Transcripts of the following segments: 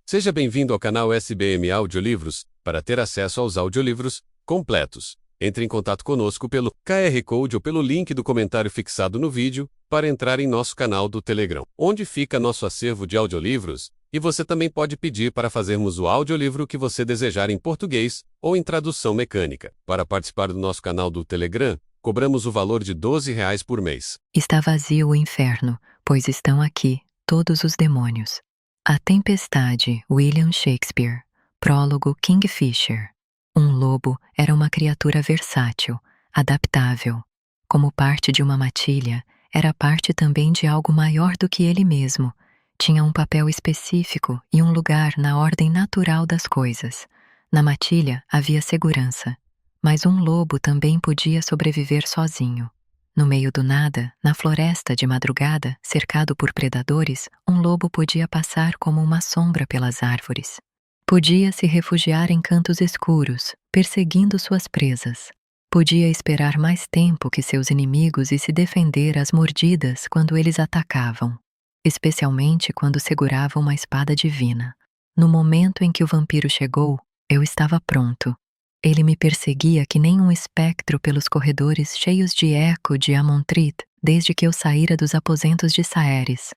Seja bem-vindo ao canal SBM Audiolivros. Para ter acesso aos audiolivros completos, entre em contato conosco pelo QR Code ou pelo link do comentário fixado no vídeo para entrar em nosso canal do Telegram, onde fica nosso acervo de audiolivros, e você também pode pedir para fazermos o audiolivro que você desejar em português ou em tradução mecânica. Para participar do nosso canal do Telegram, cobramos o valor de R$ 12 por mês. Está vazio o inferno, pois estão aqui todos os demônios. A Tempestade, William Shakespeare. Prólogo, Kingfisher. Um lobo era uma criatura versátil, adaptável. Como parte de uma matilha, era parte também de algo maior do que ele mesmo. Tinha um papel específico e um lugar na ordem natural das coisas. Na matilha havia segurança, mas um lobo também podia sobreviver sozinho. No meio do nada, na floresta de madrugada, cercado por predadores, um lobo podia passar como uma sombra pelas árvores. Podia se refugiar em cantos escuros, perseguindo suas presas. Podia esperar mais tempo que seus inimigos e se defender às mordidas quando eles atacavam, especialmente quando segurava uma espada divina. No momento em que o vampiro chegou, eu estava pronto. Ele me perseguia que nem um espectro pelos corredores cheios de eco de Amontrit, desde que eu saíra dos aposentos de Saeris.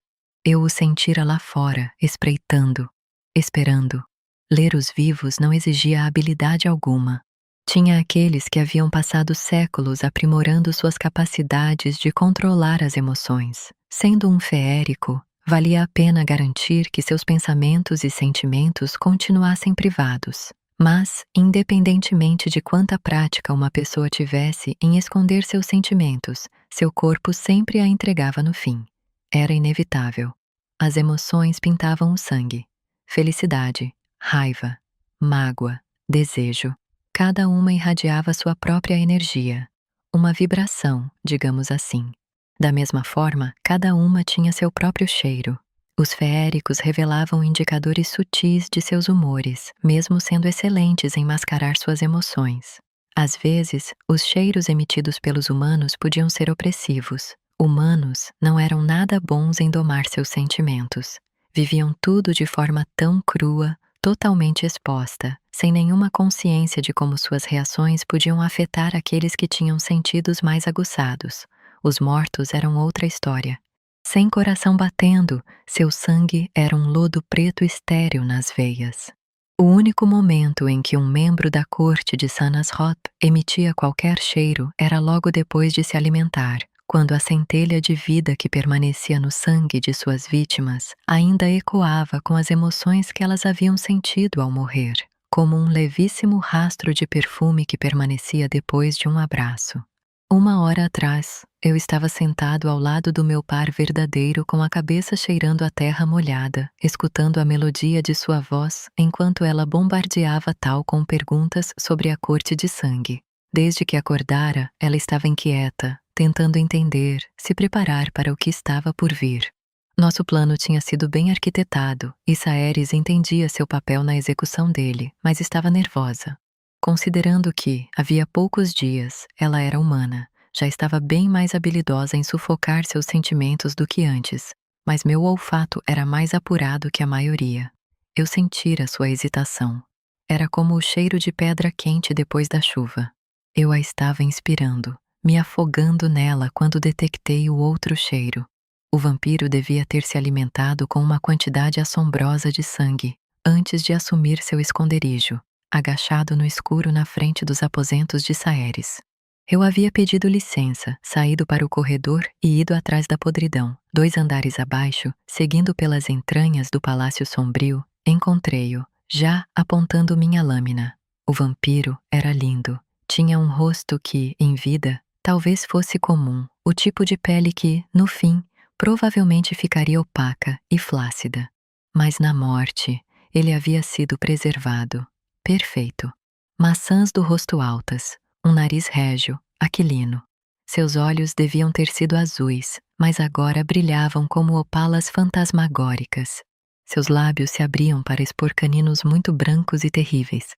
Eu o sentira lá fora, espreitando, esperando. Ler os vivos não exigia habilidade alguma. Tinha aqueles que haviam passado séculos aprimorando suas capacidades de controlar as emoções. Sendo um feérico, valia a pena garantir que seus pensamentos e sentimentos continuassem privados. Mas, independentemente de quanta prática uma pessoa tivesse em esconder seus sentimentos, seu corpo sempre a entregava no fim. Era inevitável. As emoções pintavam o sangue. Felicidade, raiva, mágoa, desejo. Cada uma irradiava sua própria energia. Uma vibração, digamos assim. Da mesma forma, cada uma tinha seu próprio cheiro. Os feéricos revelavam indicadores sutis de seus humores, mesmo sendo excelentes em mascarar suas emoções. Às vezes, os cheiros emitidos pelos humanos podiam ser opressivos. Humanos não eram nada bons em domar seus sentimentos. Viviam tudo de forma tão crua, totalmente exposta, sem nenhuma consciência de como suas reações podiam afetar aqueles que tinham sentidos mais aguçados. Os mortos eram outra história. Sem coração batendo, seu sangue era um lodo preto estéril nas veias. O único momento em que um membro da corte de Sanasrot emitia qualquer cheiro era logo depois de se alimentar, quando a centelha de vida que permanecia no sangue de suas vítimas ainda ecoava com as emoções que elas haviam sentido ao morrer, como um levíssimo rastro de perfume que permanecia depois de um abraço. 1 hora atrás, eu estava sentado ao lado do meu par verdadeiro com a cabeça cheirando a terra molhada, escutando a melodia de sua voz enquanto ela bombardeava Tal com perguntas sobre a corte de sangue. Desde que acordara, ela estava inquieta, tentando entender, se preparar para o que estava por vir. Nosso plano tinha sido bem arquitetado e Saeris entendia seu papel na execução dele, mas estava nervosa. Considerando que, havia poucos dias, ela era humana, já estava bem mais habilidosa em sufocar seus sentimentos do que antes, mas meu olfato era mais apurado que a maioria. Eu sentira sua hesitação. Era como o cheiro de pedra quente depois da chuva. Eu a estava inspirando, me afogando nela quando detectei o outro cheiro. O vampiro devia ter se alimentado com uma quantidade assombrosa de sangue, antes de assumir seu esconderijo, agachado no escuro na frente dos aposentos de Saeris. Eu havia pedido licença, saído para o corredor e ido atrás da podridão. 2 andares abaixo, seguindo pelas entranhas do Palácio Sombrio, encontrei-o, já apontando minha lâmina. O vampiro era lindo. Tinha um rosto que, em vida, talvez fosse comum, o tipo de pele que, no fim, provavelmente ficaria opaca e flácida. Mas na morte, ele havia sido preservado. Perfeito. Maçãs do rosto altas, um nariz régio, aquilino. Seus olhos deviam ter sido azuis, mas agora brilhavam como opalas fantasmagóricas. Seus lábios se abriam para expor caninos muito brancos e terríveis.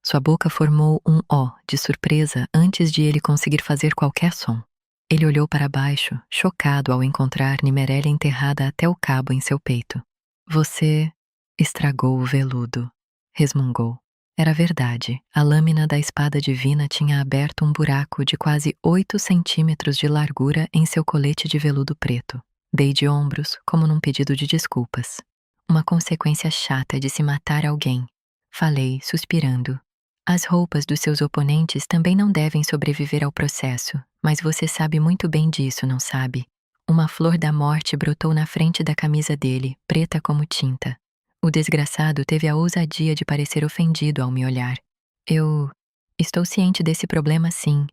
Sua boca formou um O de surpresa antes de ele conseguir fazer qualquer som. Ele olhou para baixo, chocado ao encontrar Nimerélia enterrada até o cabo em seu peito. Você Estragou o veludo. Resmungou. Era verdade. A lâmina da espada divina tinha aberto um buraco de quase 8 centímetros de largura em seu colete de veludo preto. Dei de ombros, como num pedido de desculpas. Uma consequência chata de se matar alguém. Falei, suspirando. As roupas dos seus oponentes também não devem sobreviver ao processo, mas você sabe muito bem disso, não sabe? Uma flor da morte brotou na frente da camisa dele, preta como tinta. O desgraçado teve a ousadia de parecer ofendido ao me olhar. Eu estou ciente desse problema, sim,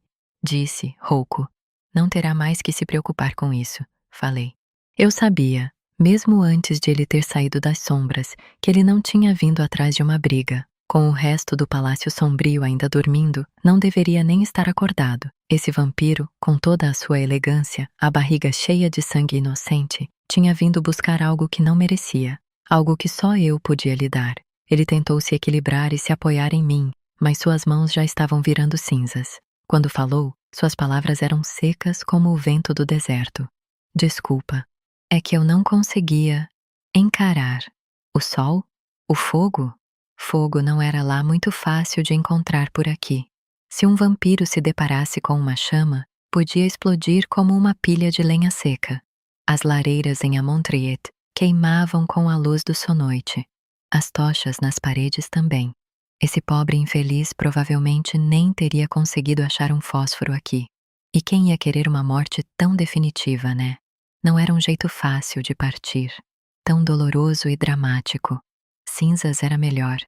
disse, rouco. Não terá mais que se preocupar com isso, falei. Eu sabia, mesmo antes de ele ter saído das sombras, que ele não tinha vindo atrás de uma briga. Com o resto do palácio sombrio ainda dormindo, não deveria nem estar acordado. Esse vampiro, com toda a sua elegância, a barriga cheia de sangue inocente, tinha vindo buscar algo que não merecia, algo que só eu podia lhe dar. Ele tentou se equilibrar e se apoiar em mim, mas suas mãos já estavam virando cinzas. Quando falou, suas palavras eram secas como o vento do deserto. Desculpa, é que eu não conseguia encarar. O sol? O fogo? Fogo não era lá muito fácil de encontrar por aqui. Se um vampiro se deparasse com uma chama, podia explodir como uma pilha de lenha seca. As lareiras em Amontriet queimavam com a luz do sonoite. As tochas nas paredes também. Esse pobre infeliz provavelmente nem teria conseguido achar um fósforo aqui. E quem ia querer uma morte tão definitiva, né? Não era um jeito fácil de partir. Tão doloroso e dramático. Cinzas era melhor.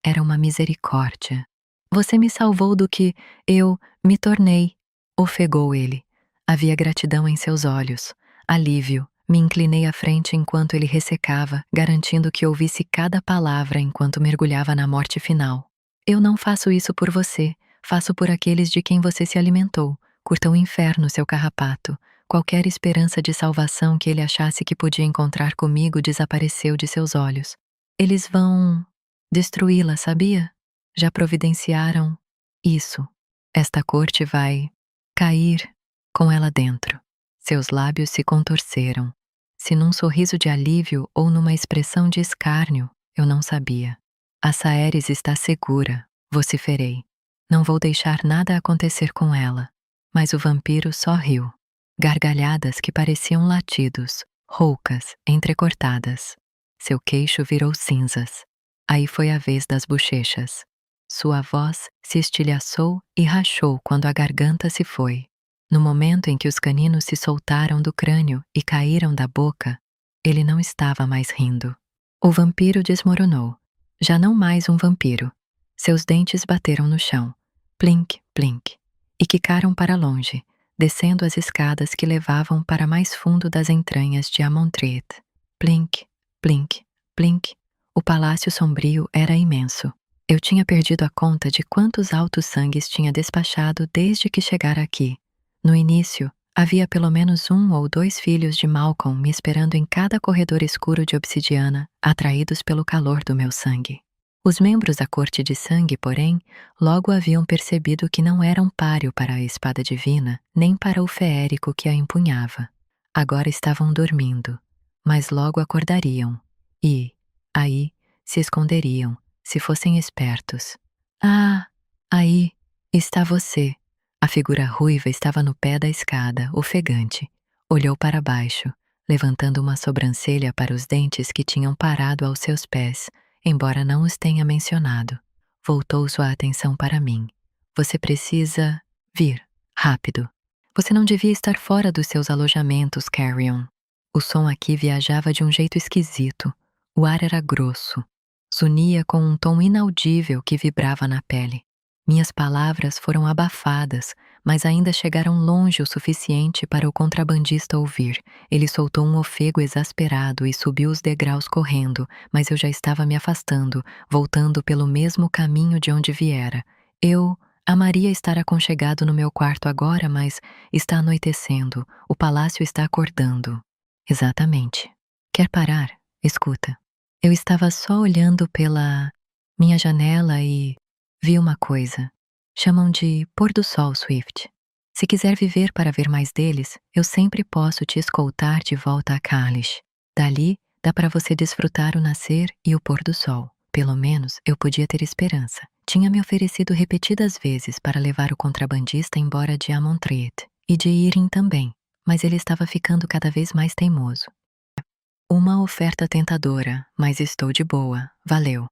Era uma misericórdia. Você me salvou do que eu me tornei, ofegou ele. Havia gratidão em seus olhos, alívio. Me inclinei à frente enquanto ele ressecava, garantindo que ouvisse cada palavra enquanto mergulhava na morte final. Eu não faço isso por você, faço por aqueles de quem você se alimentou. Curta o inferno, seu carrapato. Qualquer esperança de salvação que ele achasse que podia encontrar comigo desapareceu de seus olhos. Eles vão destruí-la, sabia? Já providenciaram isso. Esta corte vai cair com ela dentro. Seus lábios se contorceram. Se num sorriso de alívio ou numa expressão de escárnio, eu não sabia. A Saeris está segura, vociferei. Não vou deixar nada acontecer com ela. Mas o vampiro só riu. Gargalhadas que pareciam latidos, roucas, entrecortadas. Seu queixo virou cinzas. Aí foi a vez das bochechas. Sua voz se estilhaçou e rachou quando a garganta se foi. No momento em que os caninos se soltaram do crânio e caíram da boca, ele não estava mais rindo. O vampiro desmoronou. Já não mais um vampiro. Seus dentes bateram no chão. Plink, plink. E quicaram para longe, descendo as escadas que levavam para mais fundo das entranhas de Amontriet. Plink, plink, plink. O palácio sombrio era imenso. Eu tinha perdido a conta de quantos altos sangues tinha despachado desde que chegara aqui. No início, havia pelo menos 1 ou 2 filhos de Malcolm me esperando em cada corredor escuro de obsidiana, atraídos pelo calor do meu sangue. Os membros da corte de sangue, porém, logo haviam percebido que não eram páreo para a espada divina, nem para o feérico que a empunhava. Agora estavam dormindo, mas logo acordariam. E, aí, se esconderiam, se fossem espertos. Ah, aí está você. A figura ruiva estava no pé da escada, ofegante. Olhou para baixo, levantando uma sobrancelha para os dentes que tinham parado aos seus pés, embora não os tenha mencionado. Voltou sua atenção para mim. Você precisa vir, rápido. Você não devia estar fora dos seus alojamentos, Carrion. O som aqui viajava de um jeito esquisito. O ar era grosso. Zunia com um tom inaudível que vibrava na pele. Minhas palavras foram abafadas, mas ainda chegaram longe o suficiente para o contrabandista ouvir. Ele soltou um ofego exasperado e subiu os degraus correndo, mas eu já estava me afastando, voltando pelo mesmo caminho de onde viera. Eu amaria estar aconchegado no meu quarto agora, mas está anoitecendo, o palácio está acordando. Exatamente. Quer parar? Escuta. Eu estava só olhando pela minha janela e vi uma coisa. Chamam de pôr do sol, Swift. Se quiser viver para ver mais deles, eu sempre posso te escoltar de volta a Carlish. Dali, Dá para você desfrutar o nascer e o pôr do sol. Pelo menos eu podia ter esperança. Tinha me oferecido repetidas vezes para levar o contrabandista embora de Amontreat e de Irin também, mas ele estava ficando cada vez mais teimoso. Uma oferta tentadora, mas estou de boa, valeu.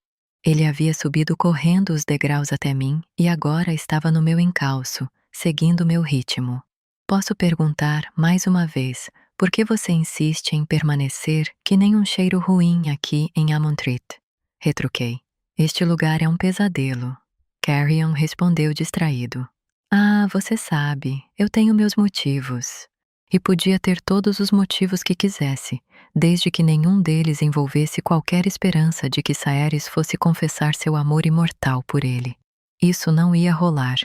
Ele havia subido correndo os degraus até mim e agora estava no meu encalço, seguindo meu ritmo. Posso perguntar, mais uma vez, por que você insiste em permanecer que nem um cheiro ruim aqui em Amontreat? Retruquei. Este lugar é um pesadelo. Carrion respondeu distraído. Ah, você sabe, eu tenho meus motivos. E podia ter todos os motivos que quisesse, desde que nenhum deles envolvesse qualquer esperança de que Saeris fosse confessar seu amor imortal por ele. Isso não ia rolar.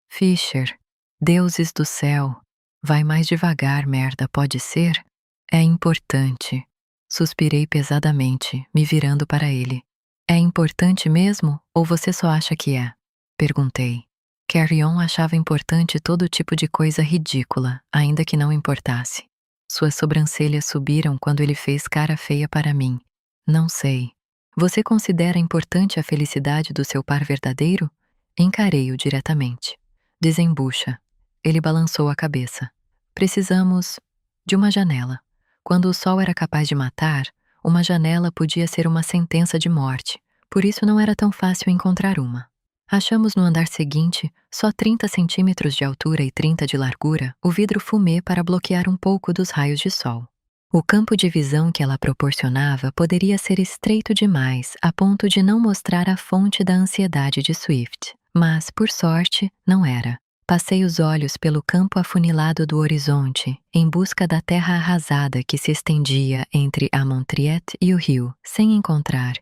Fisher, deuses do céu, vai mais devagar, merda, pode ser? É importante. Suspirei pesadamente, me virando para ele. É importante mesmo, ou você só acha que é? Perguntei. Carrion achava importante todo tipo de coisa ridícula, ainda que não importasse. Suas sobrancelhas subiram quando ele fez cara feia para mim. Não sei. Você considera importante a felicidade do seu par verdadeiro? Encarei-o diretamente. Desembucha. Ele balançou a cabeça. Precisamos de uma janela. Quando o sol era capaz de matar, uma janela podia ser uma sentença de morte, por isso não era tão fácil encontrar uma. Achamos no andar seguinte, só 30 centímetros de altura e 30 de largura, o vidro fumê para bloquear um pouco dos raios de sol. O campo de visão que ela proporcionava poderia ser estreito demais, a ponto de não mostrar a fonte da ansiedade de Swift, mas, por sorte, não era. Passei os olhos pelo campo afunilado do horizonte, em busca da terra arrasada que se estendia entre Amontreat e o rio, sem encontrar.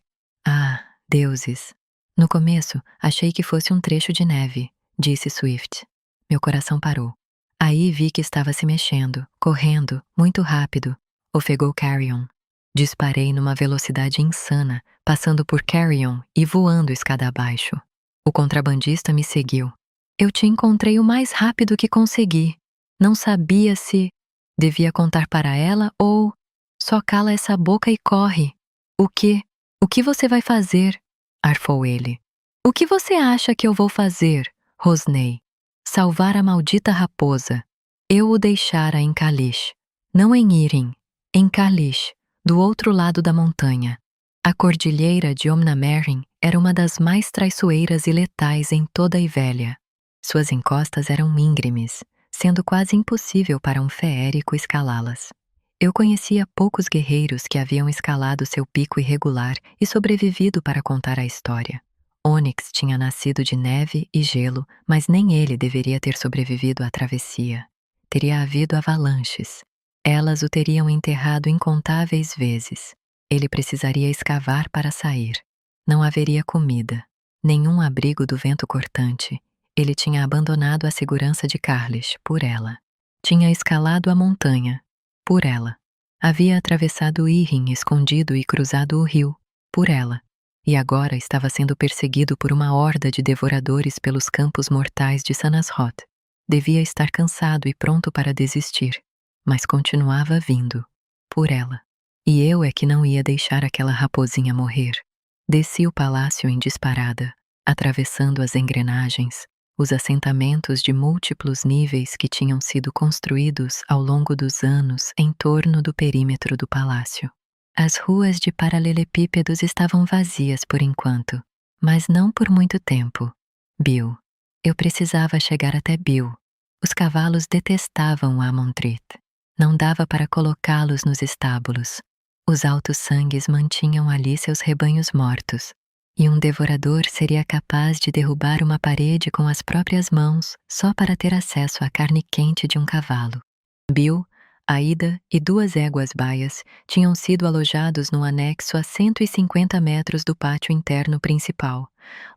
Ah, deuses! No começo, achei que fosse um trecho de neve, disse Swift. Meu coração parou. Aí vi que estava se mexendo, correndo, muito rápido, ofegou Carrion. Disparei numa velocidade insana, passando por Carrion e voando escada abaixo. O contrabandista me seguiu. Eu te encontrei o mais rápido que consegui. Não sabia se devia contar para ela ou só cala essa boca e corre. O quê? O que você vai fazer? Arfou ele. O que você acha que eu vou fazer? Rosnei. Salvar a maldita raposa. Eu o deixara em Kalish. Não em Irin. Em Kalish, do outro lado da montanha. A cordilheira de Omnamerin era uma das mais traiçoeiras e letais em toda a Ivélia. Suas encostas eram íngremes, sendo quase impossível para um feérico escalá-las. Eu conhecia poucos guerreiros que haviam escalado seu pico irregular e sobrevivido para contar a história. Onyx tinha nascido de neve e gelo, mas nem ele deveria ter sobrevivido à travessia. Teria havido avalanches. Elas o teriam enterrado incontáveis vezes. Ele precisaria escavar para sair. Não haveria comida, nenhum abrigo do vento cortante. Ele tinha abandonado a segurança de Carlish por ela. Tinha escalado a montanha por ela. Havia atravessado Irin escondido e cruzado o rio por ela. E agora estava sendo perseguido por uma horda de devoradores pelos campos mortais de Sanasrot. Devia estar cansado e pronto para desistir, mas continuava vindo por ela. E eu é que não ia deixar aquela raposinha morrer. Desci o palácio em disparada, atravessando as engrenagens, os assentamentos de múltiplos níveis que tinham sido construídos ao longo dos anos em torno do perímetro do palácio. As ruas de paralelepípedos estavam vazias por enquanto, mas não por muito tempo. Bill. Eu precisava chegar até Bill. Os cavalos detestavam Amontreat. Não dava para colocá-los nos estábulos. Os altos sangues mantinham ali seus rebanhos mortos, e um devorador seria capaz de derrubar uma parede com as próprias mãos só para ter acesso à carne quente de um cavalo. Bill, Aida e 2 éguas baias tinham sido alojados no anexo a 150 metros do pátio interno principal,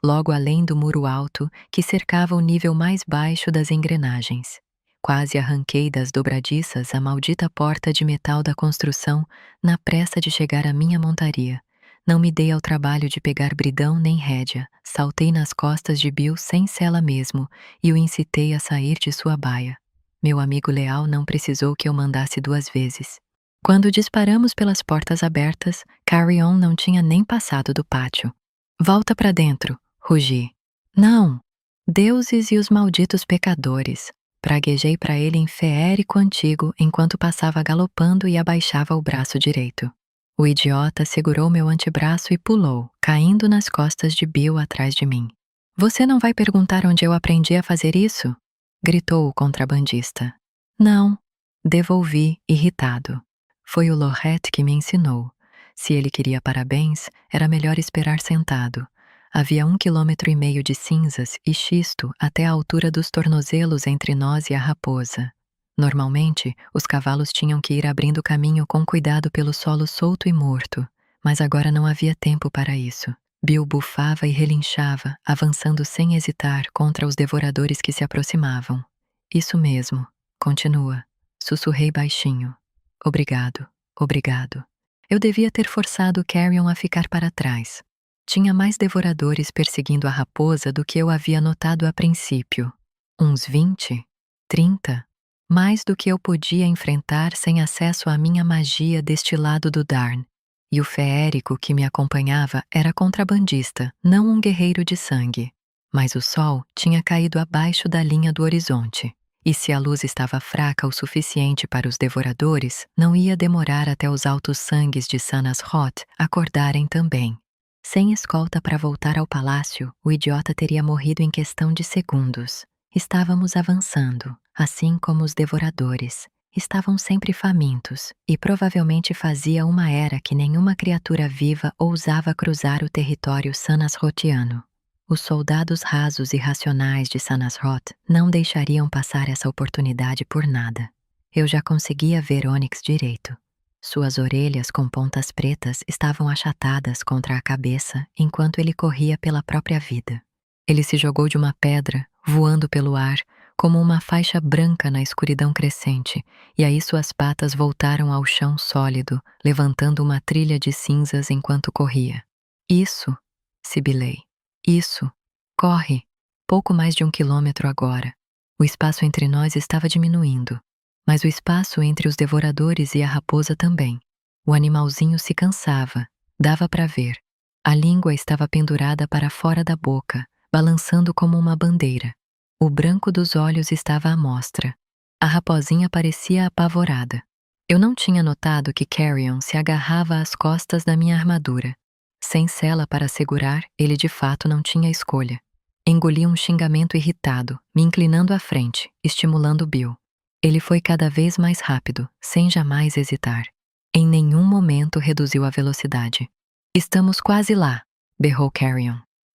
logo além do muro alto que cercava o nível mais baixo das engrenagens. Quase arranquei das dobradiças a maldita porta de metal da construção na pressa de chegar à minha montaria. Não me dei ao trabalho de pegar bridão nem rédea, saltei nas costas de Bill sem sela mesmo e o incitei a sair de sua baia. Meu amigo leal não precisou que eu mandasse 2 vezes. Quando disparamos pelas portas abertas, Carrion não tinha nem passado do pátio. Volta pra dentro, rugi. Não! Deuses e os malditos pecadores! Praguejei para ele em feérico antigo enquanto passava galopando e abaixava o braço direito. O idiota segurou meu antebraço e pulou, caindo nas costas de Bill atrás de mim. Você não vai perguntar onde eu aprendi a fazer isso? Gritou o contrabandista. Não. Devolvi, irritado. Foi o Lorette que me ensinou. Se ele queria parabéns, era melhor esperar sentado. Havia 1,5 km de cinzas e xisto até a altura dos tornozelos entre nós e a raposa. Normalmente, os cavalos tinham que ir abrindo caminho com cuidado pelo solo solto e morto, mas agora não havia tempo para isso. Bill bufava e relinchava, avançando sem hesitar contra os devoradores que se aproximavam. Isso mesmo, continua. Sussurrei baixinho. Obrigado, obrigado. Eu devia ter forçado Carrion a ficar para trás. Tinha mais devoradores perseguindo a raposa do que eu havia notado a princípio. Uns 20, 30, mais do que eu podia enfrentar sem acesso à minha magia deste lado do Darn. E o feérico que me acompanhava era contrabandista, não um guerreiro de sangue. Mas o sol tinha caído abaixo da linha do horizonte. E se a luz estava fraca o suficiente para os devoradores, não ia demorar até os altos sangues de Sanasroth acordarem também. Sem escolta para voltar ao palácio, o idiota teria morrido em questão de segundos. Estávamos avançando, assim como os devoradores. Estavam sempre famintos, e provavelmente fazia uma era que nenhuma criatura viva ousava cruzar o território sanasrothiano. Os soldados rasos e racionais de Sanasroth não deixariam passar essa oportunidade por nada. Eu já conseguia ver Onyx direito. Suas orelhas com pontas pretas estavam achatadas contra a cabeça enquanto ele corria pela própria vida. Ele se jogou de uma pedra, voando pelo ar, como uma faixa branca na escuridão crescente, e aí suas patas voltaram ao chão sólido, levantando uma trilha de cinzas enquanto corria. Isso, sibilei. Isso. Corre. Pouco mais de 1 quilômetro agora. O espaço entre nós estava diminuindo. Mas o espaço entre os devoradores e a raposa também. O animalzinho se cansava, dava para ver. A língua estava pendurada para fora da boca, balançando como uma bandeira. O branco dos olhos estava à mostra. A raposinha parecia apavorada. Eu não tinha notado que Carrion se agarrava às costas da minha armadura. Sem sela para segurar, ele de fato não tinha escolha. Engoli um xingamento irritado, me inclinando à frente, estimulando Bill. Ele foi cada vez mais rápido, sem jamais hesitar. Em nenhum momento reduziu a velocidade. Estamos quase lá, berrou Carrion.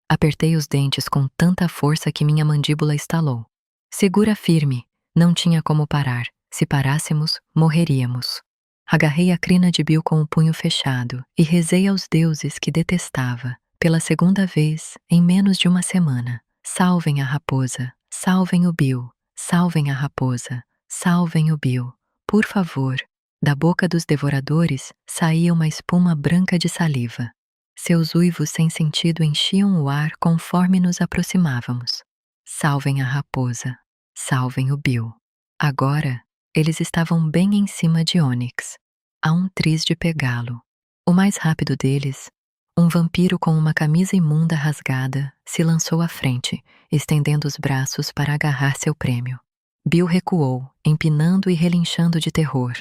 Apertei os dentes com tanta força que minha mandíbula estalou. Segura firme, não tinha como parar. Se parássemos, morreríamos. Agarrei a crina de Bill com o punho fechado e rezei aos deuses que detestava, pela segunda vez em menos de uma semana. Salvem a raposa, salvem o Bill, salvem a raposa. Salvem o Bill, por favor. Da boca dos devoradores saía uma espuma branca de saliva. Seus uivos sem sentido enchiam o ar conforme nos aproximávamos. Salvem a raposa, salvem o Bill. Agora, eles estavam bem em cima de Onyx. A um triz de pegá-lo. O mais rápido deles, um vampiro com uma camisa imunda rasgada, se lançou à frente, estendendo os braços para agarrar seu prêmio. Bill recuou, empinando e relinchando de terror.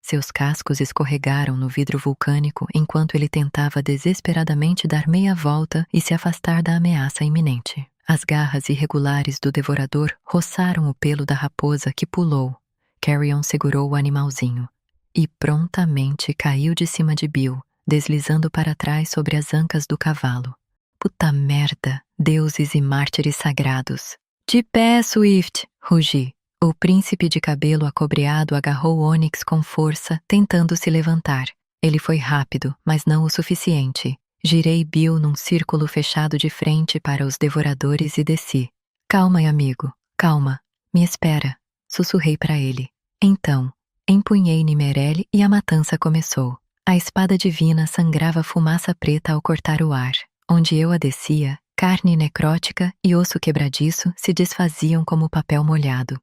Seus cascos escorregaram no vidro vulcânico enquanto ele tentava desesperadamente dar meia volta e se afastar da ameaça iminente. As garras irregulares do devorador roçaram o pelo da raposa que pulou. Carrion segurou o animalzinho e prontamente caiu de cima de Bill, deslizando para trás sobre as ancas do cavalo. Puta merda, deuses e mártires sagrados. De pé, Swift, rugi. O príncipe de cabelo acobreado agarrou Onyx com força, tentando se levantar. Ele foi rápido, mas não o suficiente. Girei Bill num círculo fechado de frente para os devoradores e desci. Calma, amigo, calma. Me espera, sussurrei para ele. Então, empunhei Nimerelle e a matança começou. A espada divina sangrava fumaça preta ao cortar o ar. Onde eu a descia, carne necrótica e osso quebradiço se desfaziam como papel molhado.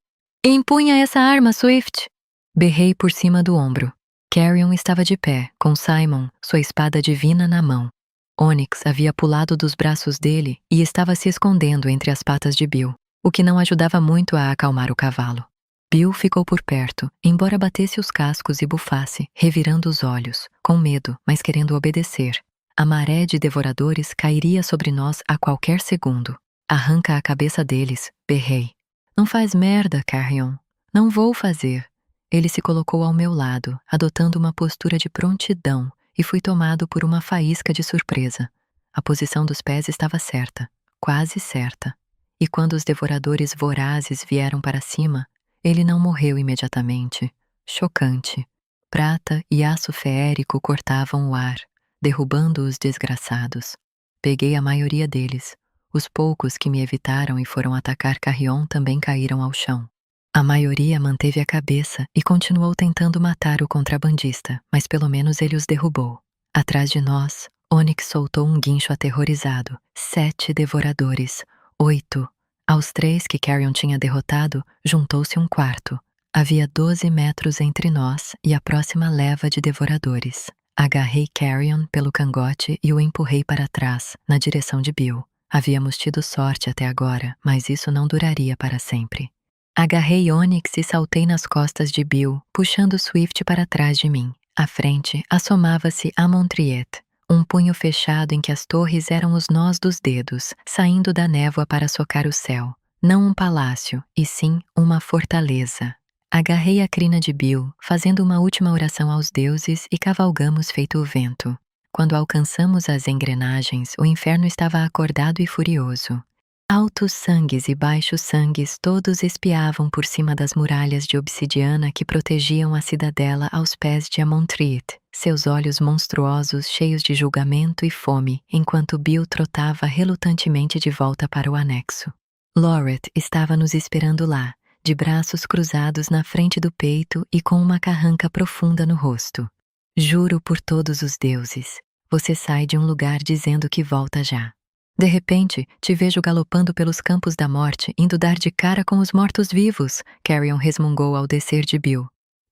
Empunha essa arma, Swift! Berrei por cima do ombro. Carrion estava de pé, com Simon, sua espada divina, na mão. Onyx havia pulado dos braços dele e estava se escondendo entre as patas de Bill, o que não ajudava muito a acalmar o cavalo. Bill ficou por perto, embora batesse os cascos e bufasse, revirando os olhos, com medo, mas querendo obedecer. A maré de devoradores cairia sobre nós a qualquer segundo. Arranca a cabeça deles, berrei. Não faz merda, Carrion. Não vou fazer. Ele se colocou ao meu lado, adotando uma postura de prontidão, e fui tomado por uma faísca de surpresa. A posição dos pés estava certa, quase certa. E quando os devoradores vorazes vieram para cima, ele não morreu imediatamente. Chocante. Prata e aço feérico cortavam o ar, derrubando os desgraçados. Peguei a maioria deles. Os poucos que me evitaram e foram atacar Carrion também caíram ao chão. A maioria manteve a cabeça e continuou tentando matar o contrabandista, mas pelo menos ele os derrubou. Atrás de nós, Onyx soltou um guincho aterrorizado. 7 devoradores. 8. Aos 3 que Carrion tinha derrotado, juntou-se um quarto. Havia 12 metros entre nós e a próxima leva de devoradores. Agarrei Carrion pelo cangote e o empurrei para trás, na direção de Bill. Havíamos tido sorte até agora, mas isso não duraria para sempre. Agarrei Onyx e saltei nas costas de Bill, puxando Swift para trás de mim. À frente, assomava-se Amontriet, um punho fechado em que as torres eram os nós dos dedos, saindo da névoa para socar o céu. Não um palácio, e sim uma fortaleza. Agarrei a crina de Bill, fazendo uma última oração aos deuses, e cavalgamos feito o vento. Quando alcançamos as engrenagens, o inferno estava acordado e furioso. Altos sangues e baixos sangues todos espiavam por cima das muralhas de obsidiana que protegiam a cidadela aos pés de Amontriet, seus olhos monstruosos cheios de julgamento e fome, enquanto Bill trotava relutantemente de volta para o anexo. Loret estava nos esperando lá, de braços cruzados na frente do peito e com uma carranca profunda no rosto. Juro por todos os deuses, você sai de um lugar dizendo que volta já. De repente, te vejo galopando pelos campos da morte, indo dar de cara com os mortos-vivos, Carrion resmungou ao descer de Bill.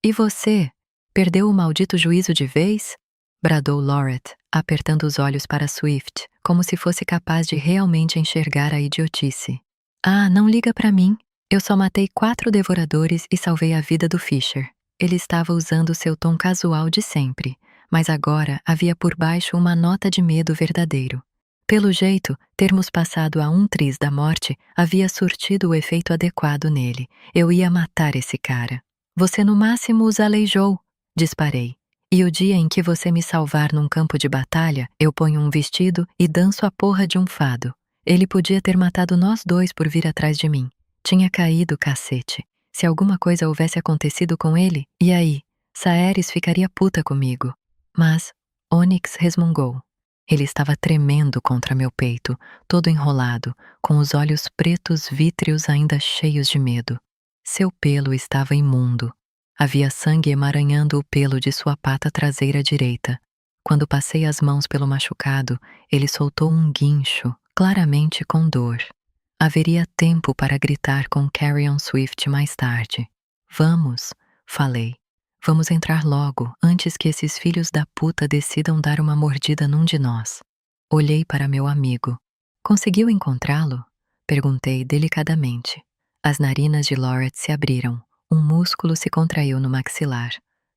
E você? Perdeu o maldito juízo de vez? Bradou Loret, apertando os olhos para Swift, como se fosse capaz de realmente enxergar a idiotice. Ah, não liga pra mim. Eu só matei 4 devoradores e salvei a vida do Fisher. Ele estava usando seu tom casual de sempre, mas agora havia por baixo uma nota de medo verdadeiro. Pelo jeito, termos passado a um tris da morte havia surtido o efeito adequado nele. Eu ia matar esse cara. Você no máximo os aleijou, disparei. E o dia em que você me salvar num campo de batalha, eu ponho um vestido e danço a porra de um fado. Ele podia ter matado nós 2 por vir atrás de mim. Tinha caído, cacete. Se alguma coisa houvesse acontecido com ele, e aí? Saeris ficaria puta comigo. Mas Onyx resmungou. Ele estava tremendo contra meu peito, todo enrolado, com os olhos pretos vítreos ainda cheios de medo. Seu pelo estava imundo. Havia sangue emaranhando o pelo de sua pata traseira direita. Quando passei as mãos pelo machucado, ele soltou um guincho, claramente com dor. Haveria tempo para gritar com Carrion Swift mais tarde. Vamos, falei. Vamos entrar logo, antes que esses filhos da puta decidam dar uma mordida num de nós. Olhei para meu amigo. Conseguiu encontrá-lo? Perguntei delicadamente. As narinas de Loret se abriram. Um músculo se contraiu no maxilar.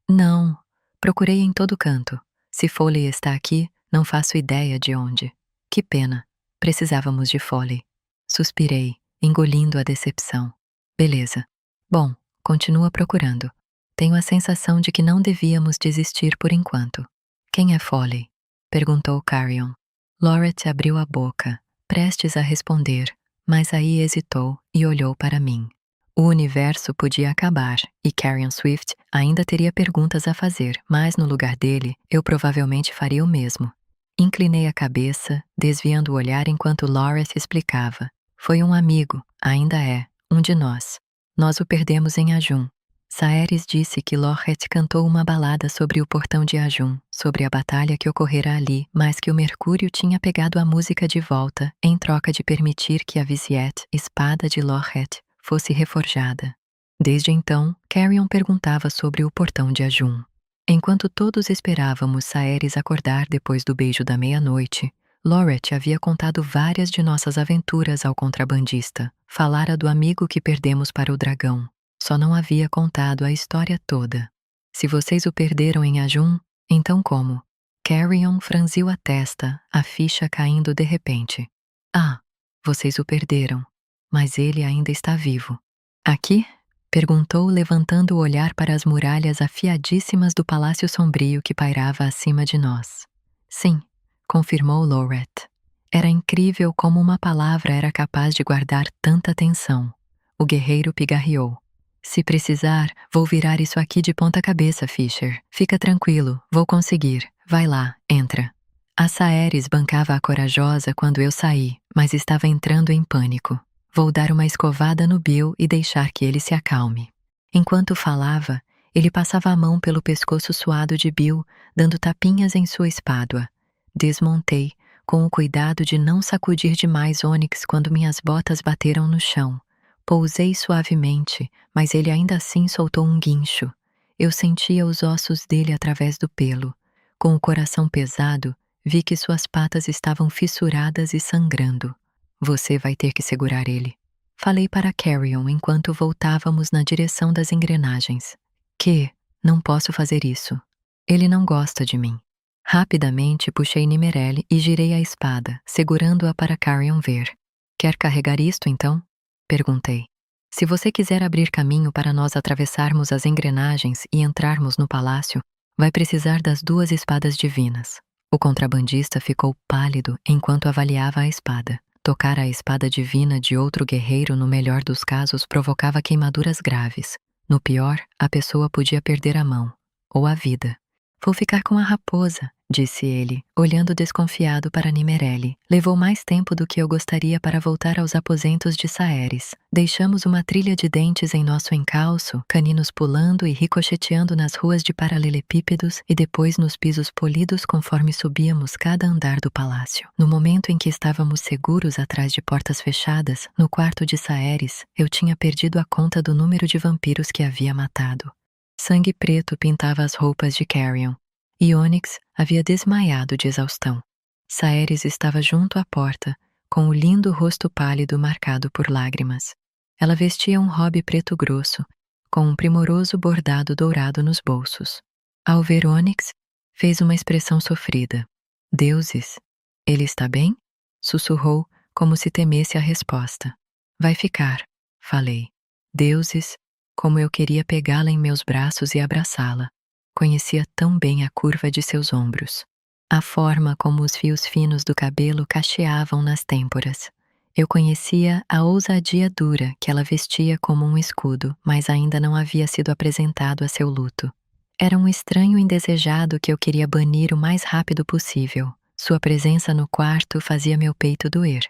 Não, procurei em todo canto. Se Foley está aqui, não faço ideia de onde. Que pena. Precisávamos de Foley. Suspirei, engolindo a decepção. Beleza. Bom, continua procurando. Tenho a sensação de que não devíamos desistir por enquanto. Quem é Foley? Perguntou Carrion. Loret abriu a boca, prestes a responder, mas aí hesitou e olhou para mim. O universo podia acabar e Carrion Swift ainda teria perguntas a fazer, mas no lugar dele, eu provavelmente faria o mesmo. Inclinei a cabeça, desviando o olhar enquanto Loret explicava. Foi um amigo, ainda é, um de nós. Nós o perdemos em Ajun. Saeris disse que Loret cantou uma balada sobre o portão de Ajun, sobre a batalha que ocorrera ali, mas que o Mercúrio tinha pegado a música de volta, em troca de permitir que a Visiet, espada de Loret, fosse reforjada. Desde então, Carrion perguntava sobre o portão de Ajun. Enquanto todos esperávamos Saeris acordar depois do beijo da meia-noite, Lorette havia contado várias de nossas aventuras ao contrabandista. Falara do amigo que perdemos para o dragão. Só não havia contado a história toda. Se vocês o perderam em Ajun, então como? Carrion franziu a testa, a ficha caindo de repente. Ah, vocês o perderam, mas ele ainda está vivo. Aqui? Perguntou, levantando o olhar para as muralhas afiadíssimas do Palácio Sombrio que pairava acima de nós. Sim, confirmou Lorette. Era incrível como uma palavra era capaz de guardar tanta tensão. O guerreiro pigarreou. Se precisar, vou virar isso aqui de ponta cabeça, Fisher. Fica tranquilo, vou conseguir. Vai lá, entra. A Saeris bancava a corajosa quando eu saí, mas estava entrando em pânico. Vou dar uma escovada no Bill e deixar que ele se acalme. Enquanto falava, ele passava a mão pelo pescoço suado de Bill, dando tapinhas em sua espádua. Desmontei, com o cuidado de não sacudir demais Onyx quando minhas botas bateram no chão. Pousei suavemente, mas ele ainda assim soltou um guincho. Eu sentia os ossos dele através do pelo. Com o coração pesado, vi que suas patas estavam fissuradas e sangrando. Você vai ter que segurar ele. Falei para Carrion enquanto voltávamos na direção das engrenagens. Não posso fazer isso. Ele não gosta de mim. Rapidamente puxei Nimerelle e girei a espada, segurando-a para Carrion ver. Quer carregar isto, então? Perguntei. Se você quiser abrir caminho para nós atravessarmos as engrenagens e entrarmos no palácio, vai precisar das 2 espadas divinas. O contrabandista ficou pálido enquanto avaliava a espada. Tocar a espada divina de outro guerreiro, no melhor dos casos, provocava queimaduras graves. No pior, a pessoa podia perder a mão, ou a vida. Vou ficar com a raposa, disse ele, olhando desconfiado para Nimerelle. Levou mais tempo do que eu gostaria para voltar aos aposentos de Saeris. Deixamos uma trilha de dentes em nosso encalço, caninos pulando e ricocheteando nas ruas de paralelepípedos e depois nos pisos polidos conforme subíamos cada andar do palácio. No momento em que estávamos seguros atrás de portas fechadas, no quarto de Saeris, eu tinha perdido a conta do número de vampiros que havia matado. Sangue preto pintava as roupas de Carrion, e Onyx havia desmaiado de exaustão. Saeris estava junto à porta, com o lindo rosto pálido marcado por lágrimas. Ela vestia um robe preto grosso, com um primoroso bordado dourado nos bolsos. Ao ver Onyx, fez uma expressão sofrida. Deuses, ele está bem? Sussurrou, como se temesse a resposta. Vai ficar, falei. Deuses, como eu queria pegá-la em meus braços e abraçá-la. Conhecia tão bem a curva de seus ombros. A forma como os fios finos do cabelo cacheavam nas têmporas. Eu conhecia a ousadia dura que ela vestia como um escudo, mas ainda não havia sido apresentado a seu luto. Era um estranho indesejado que eu queria banir o mais rápido possível. Sua presença no quarto fazia meu peito doer.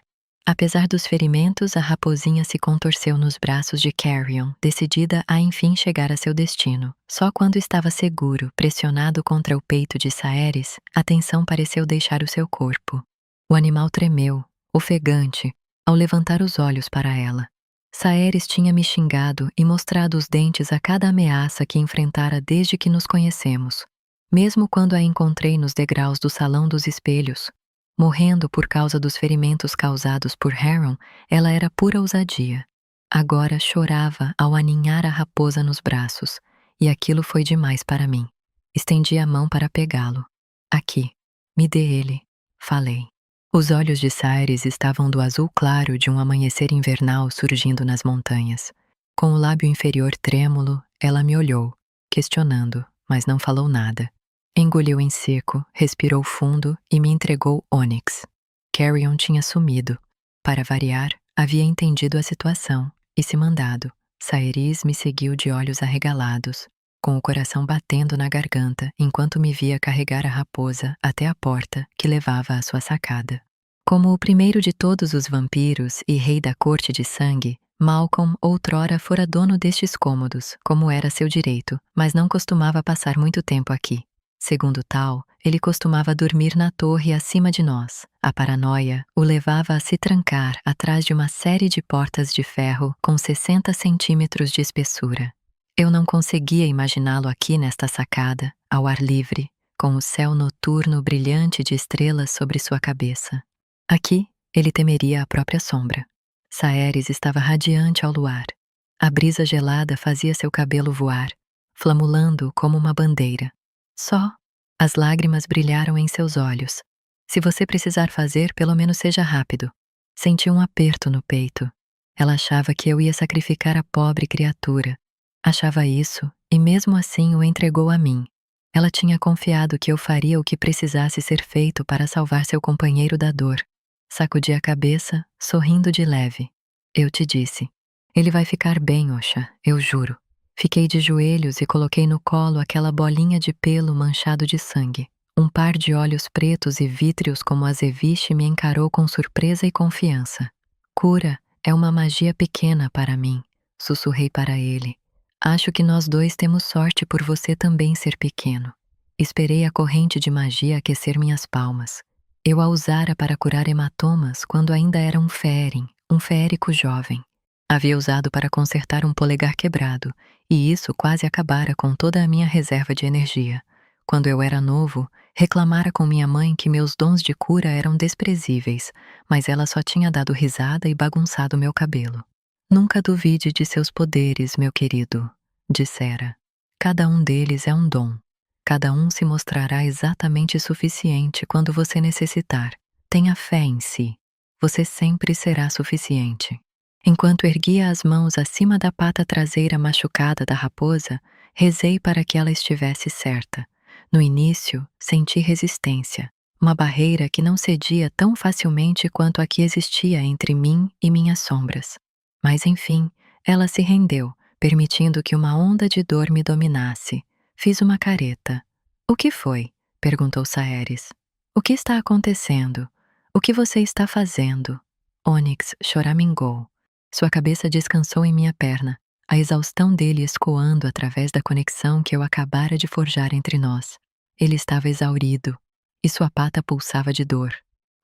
Apesar dos ferimentos, a raposinha se contorceu nos braços de Carrion, decidida a enfim chegar a seu destino. Só quando estava seguro, pressionado contra o peito de Saeris, a tensão pareceu deixar o seu corpo. O animal tremeu, ofegante, ao levantar os olhos para ela. Saeris tinha me xingado e mostrado os dentes a cada ameaça que enfrentara desde que nos conhecemos. Mesmo quando a encontrei nos degraus do Salão dos Espelhos, morrendo por causa dos ferimentos causados por Harron, ela era pura ousadia. Agora chorava ao aninhar a raposa nos braços, e aquilo foi demais para mim. Estendi a mão para pegá-lo. Aqui, me dê ele, falei. Os olhos de Saeris estavam do azul claro de um amanhecer invernal surgindo nas montanhas. Com o lábio inferior trêmulo, ela me olhou, questionando, mas não falou nada. Engoliu em seco, respirou fundo e me entregou Onyx. Carrion tinha sumido. Para variar, havia entendido a situação e se mandado. Saeris me seguiu de olhos arregalados, com o coração batendo na garganta enquanto me via carregar a raposa até a porta que levava à sua sacada. Como o primeiro de todos os vampiros e rei da corte de sangue, Malcolm outrora fora dono destes cômodos, como era seu direito, mas não costumava passar muito tempo aqui. Segundo tal, ele costumava dormir na torre acima de nós. A paranoia o levava a se trancar atrás de uma série de portas de ferro com 60 centímetros de espessura. Eu não conseguia imaginá-lo aqui nesta sacada, ao ar livre, com o céu noturno brilhante de estrelas sobre sua cabeça. Aqui, ele temeria a própria sombra. Saeris estava radiante ao luar. A brisa gelada fazia seu cabelo voar, flamulando como uma bandeira. Só, as lágrimas brilharam em seus olhos. Se você precisar fazer, pelo menos seja rápido. Senti um aperto no peito. Ela achava que eu ia sacrificar a pobre criatura. Achava isso, e mesmo assim o entregou a mim. Ela tinha confiado que eu faria o que precisasse ser feito para salvar seu companheiro da dor. Sacudi a cabeça, sorrindo de leve. Eu te disse. Ele vai ficar bem, Osha, eu juro. Fiquei de joelhos e coloquei no colo aquela bolinha de pelo manchado de sangue. Um par de olhos pretos e vítreos como azeviche me encarou com surpresa e confiança. Cura é uma magia pequena para mim, sussurrei para ele. Acho que nós dois temos sorte por você também ser pequeno. Esperei a corrente de magia aquecer minhas palmas. Eu a usara para curar hematomas quando ainda era um feérico jovem. Havia usado para consertar um polegar quebrado, e isso quase acabara com toda a minha reserva de energia. Quando eu era novo, reclamara com minha mãe que meus dons de cura eram desprezíveis, mas ela só tinha dado risada e bagunçado meu cabelo. Nunca duvide de seus poderes, meu querido, dissera. Cada um deles é um dom. Cada um se mostrará exatamente suficiente quando você necessitar. Tenha fé em si. Você sempre será suficiente. Enquanto erguia as mãos acima da pata traseira machucada da raposa, rezei para que ela estivesse certa. No início, senti resistência, uma barreira que não cedia tão facilmente quanto a que existia entre mim e minhas sombras. Mas, enfim, ela se rendeu, permitindo que uma onda de dor me dominasse. Fiz uma careta. O que foi? Perguntou Saeris. O que está acontecendo? O que você está fazendo? Onyx choramingou. Sua cabeça descansou em minha perna, a exaustão dele escoando através da conexão que eu acabara de forjar entre nós. Ele estava exaurido, e sua pata pulsava de dor.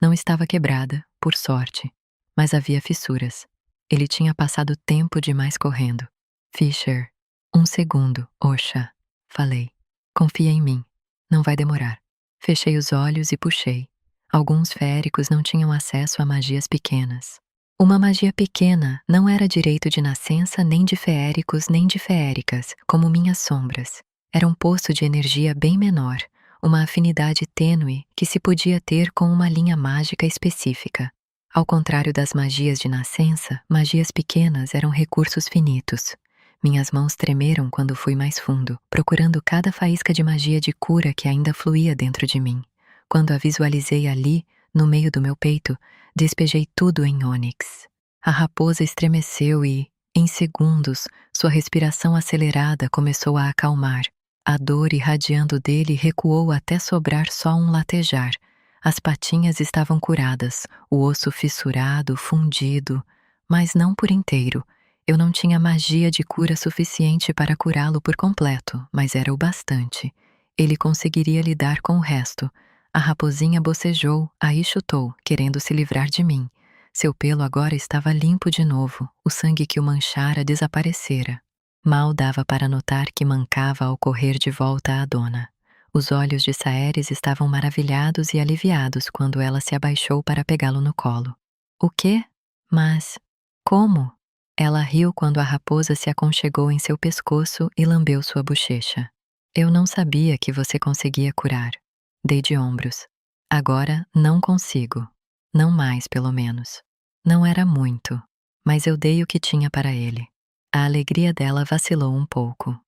Não estava quebrada, por sorte, mas havia fissuras. Ele tinha passado tempo demais correndo. Fisher, 1 segundo, Osha, falei. Confia em mim. Não vai demorar. Fechei os olhos e puxei. Alguns feéricos não tinham acesso a magias pequenas. Uma magia pequena não era direito de nascença nem de feéricos nem de feéricas, como minhas sombras. Era um poço de energia bem menor, uma afinidade tênue que se podia ter com uma linha mágica específica. Ao contrário das magias de nascença, magias pequenas eram recursos finitos. Minhas mãos tremeram quando fui mais fundo, procurando cada faísca de magia de cura que ainda fluía dentro de mim. Quando a visualizei ali, no meio do meu peito, despejei tudo em Onyx. A raposa estremeceu e, em segundos, sua respiração acelerada começou a acalmar. A dor irradiando dele recuou até sobrar só um latejar. As patinhas estavam curadas, o osso fissurado, fundido, mas não por inteiro. Eu não tinha magia de cura suficiente para curá-lo por completo, mas era o bastante. Ele conseguiria lidar com o resto. A raposinha bocejou, aí chutou, querendo se livrar de mim. Seu pelo agora estava limpo de novo, o sangue que o manchara desaparecera. Mal dava para notar que mancava ao correr de volta à dona. Os olhos de Saeris estavam maravilhados e aliviados quando ela se abaixou para pegá-lo no colo. O quê? Mas... como? Ela riu quando a raposa se aconchegou em seu pescoço e lambeu sua bochecha. Eu não sabia que você conseguia curar. Dei de ombros. Agora não consigo. Não mais, pelo menos. Não era muito, mas eu dei o que tinha para ele. A alegria dela vacilou um pouco.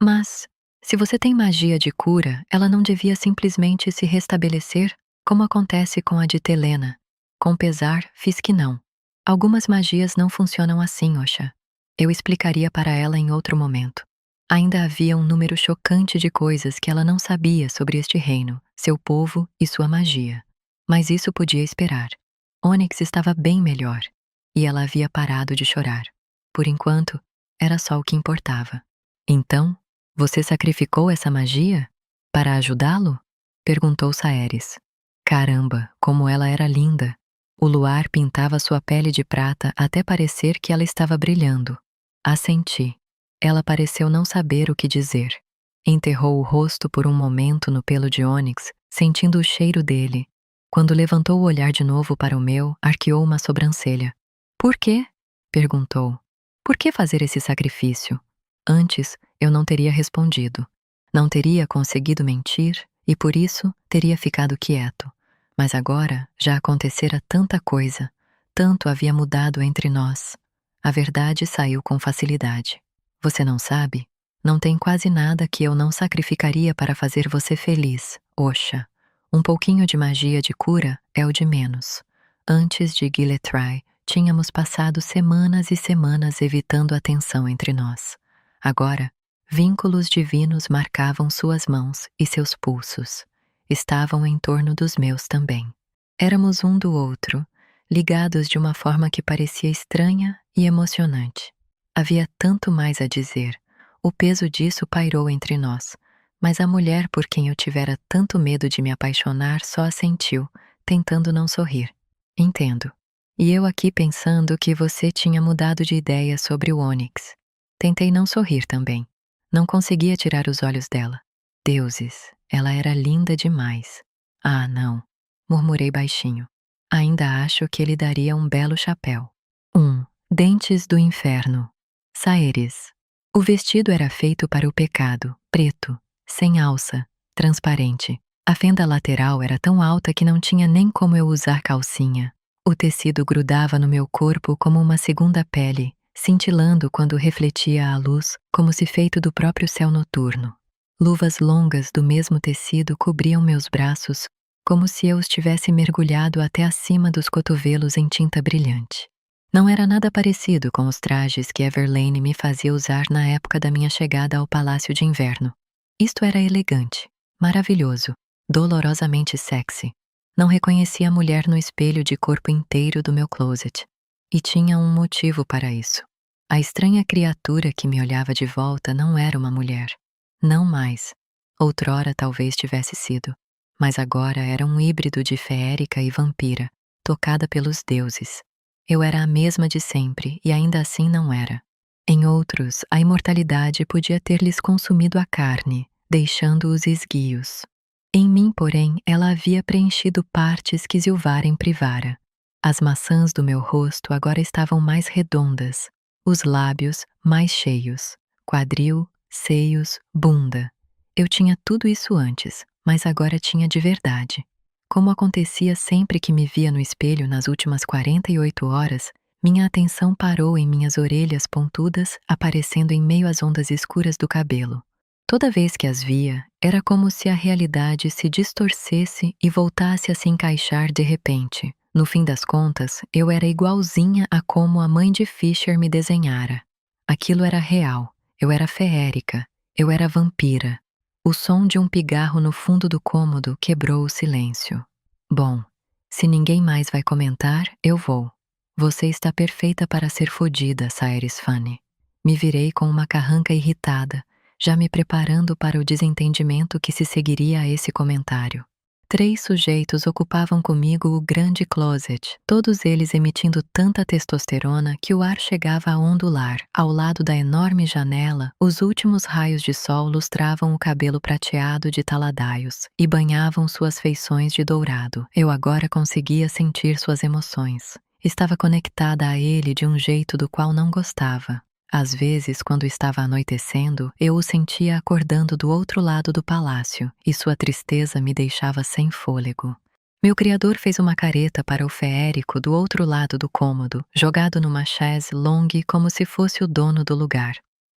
Mas, se você tem magia de cura, ela não devia simplesmente se restabelecer, como acontece com a de Telena. Com pesar, fiz que não. Algumas magias não funcionam assim, Osha. Eu explicaria para ela em outro momento. Ainda havia um número chocante de coisas que ela não sabia sobre este reino, seu povo e sua magia. Mas isso podia esperar. Onyx estava bem melhor, e ela havia parado de chorar. Por enquanto, era só o que importava. Então, você sacrificou essa magia? Para ajudá-lo? Perguntou Saeris. Caramba, como ela era linda! O luar pintava sua pele de prata até parecer que ela estava brilhando. Assenti. ela pareceu não saber o que dizer. Enterrou o rosto por um momento no pelo de ônix, sentindo o cheiro dele. Quando levantou o olhar de novo para o meu, arqueou uma sobrancelha. Por quê? Perguntou. Por que fazer esse sacrifício? Antes, eu não teria respondido. Não teria conseguido mentir e, por isso, teria ficado quieto. Mas agora já acontecera tanta coisa, tanto havia mudado entre nós. A verdade saiu com facilidade. Você não sabe? Não tem quase nada que eu não sacrificaria para fazer você feliz, Osha. Um pouquinho de magia de cura é o de menos. Antes de Gilletrai, tínhamos passado semanas e semanas evitando a tensão entre nós. Agora, vínculos divinos marcavam suas mãos e seus pulsos. Estavam em torno dos meus também. Éramos um do outro, ligados de uma forma que parecia estranha e emocionante. Havia tanto mais a dizer. O peso disso pairou entre nós, mas a mulher por quem eu tivera tanto medo de me apaixonar só assentiu, tentando não sorrir. Entendo. E eu aqui pensando que você tinha mudado de ideia sobre o ônix. Tentei não sorrir também. Não conseguia tirar os olhos dela. Deuses, ela era linda demais. Ah, não, murmurei baixinho. Ainda acho que ele daria um belo chapéu. Dentes do inferno. Saeres. O vestido era feito para o pecado, preto, sem alça, transparente. A fenda lateral era tão alta que não tinha nem como eu usar calcinha. O tecido grudava no meu corpo como uma segunda pele, cintilando quando refletia a luz, como se feito do próprio céu noturno. Luvas longas do mesmo tecido cobriam meus braços, como se eu os tivesse mergulhado até acima dos cotovelos em tinta brilhante. Não era nada parecido com os trajes que Everlane me fazia usar na época da minha chegada ao Palácio de Inverno. Isto era elegante, maravilhoso, dolorosamente sexy. Não reconhecia a mulher no espelho de corpo inteiro do meu closet. E tinha um motivo para isso. A estranha criatura que me olhava de volta não era uma mulher. Não mais. Outrora talvez tivesse sido. Mas agora era um híbrido de feérica e vampira, tocada pelos deuses. Eu era a mesma de sempre e ainda assim não era. Em outros, a imortalidade podia ter-lhes consumido a carne, deixando-os esguios. Em mim, porém, ela havia preenchido partes que Zilvaren privara. As maçãs do meu rosto agora estavam mais redondas, os lábios mais cheios, quadril, seios, bunda. Eu tinha tudo isso antes, mas agora tinha de verdade. Como acontecia sempre que me via no espelho nas últimas 48 horas, minha atenção parou em minhas orelhas pontudas aparecendo em meio às ondas escuras do cabelo. Toda vez que as via, era como se a realidade se distorcesse e voltasse a se encaixar de repente. No fim das contas, eu era igualzinha a como a mãe de Fisher me desenhara. Aquilo era real, eu era feérica, eu era vampira. O som de um pigarro no fundo do cômodo quebrou o silêncio. Bom, se ninguém mais vai comentar, eu vou. Você está perfeita para ser fodida, Saeris Fanny. Me virei com uma carranca irritada, já me preparando para o desentendimento que se seguiria a esse comentário. 3 sujeitos ocupavam comigo o grande closet, todos eles emitindo tanta testosterona que o ar chegava a ondular. Ao lado da enorme janela, os últimos raios de sol lustravam o cabelo prateado de taladaios e banhavam suas feições de dourado. Eu agora conseguia sentir suas emoções. Estava conectada a ele de um jeito do qual não gostava. Às vezes, quando estava anoitecendo, eu o sentia acordando do outro lado do palácio, e sua tristeza me deixava sem fôlego. Meu criador fez uma careta para o feérico do outro lado do cômodo, jogado numa chaise longue como se fosse o dono do lugar.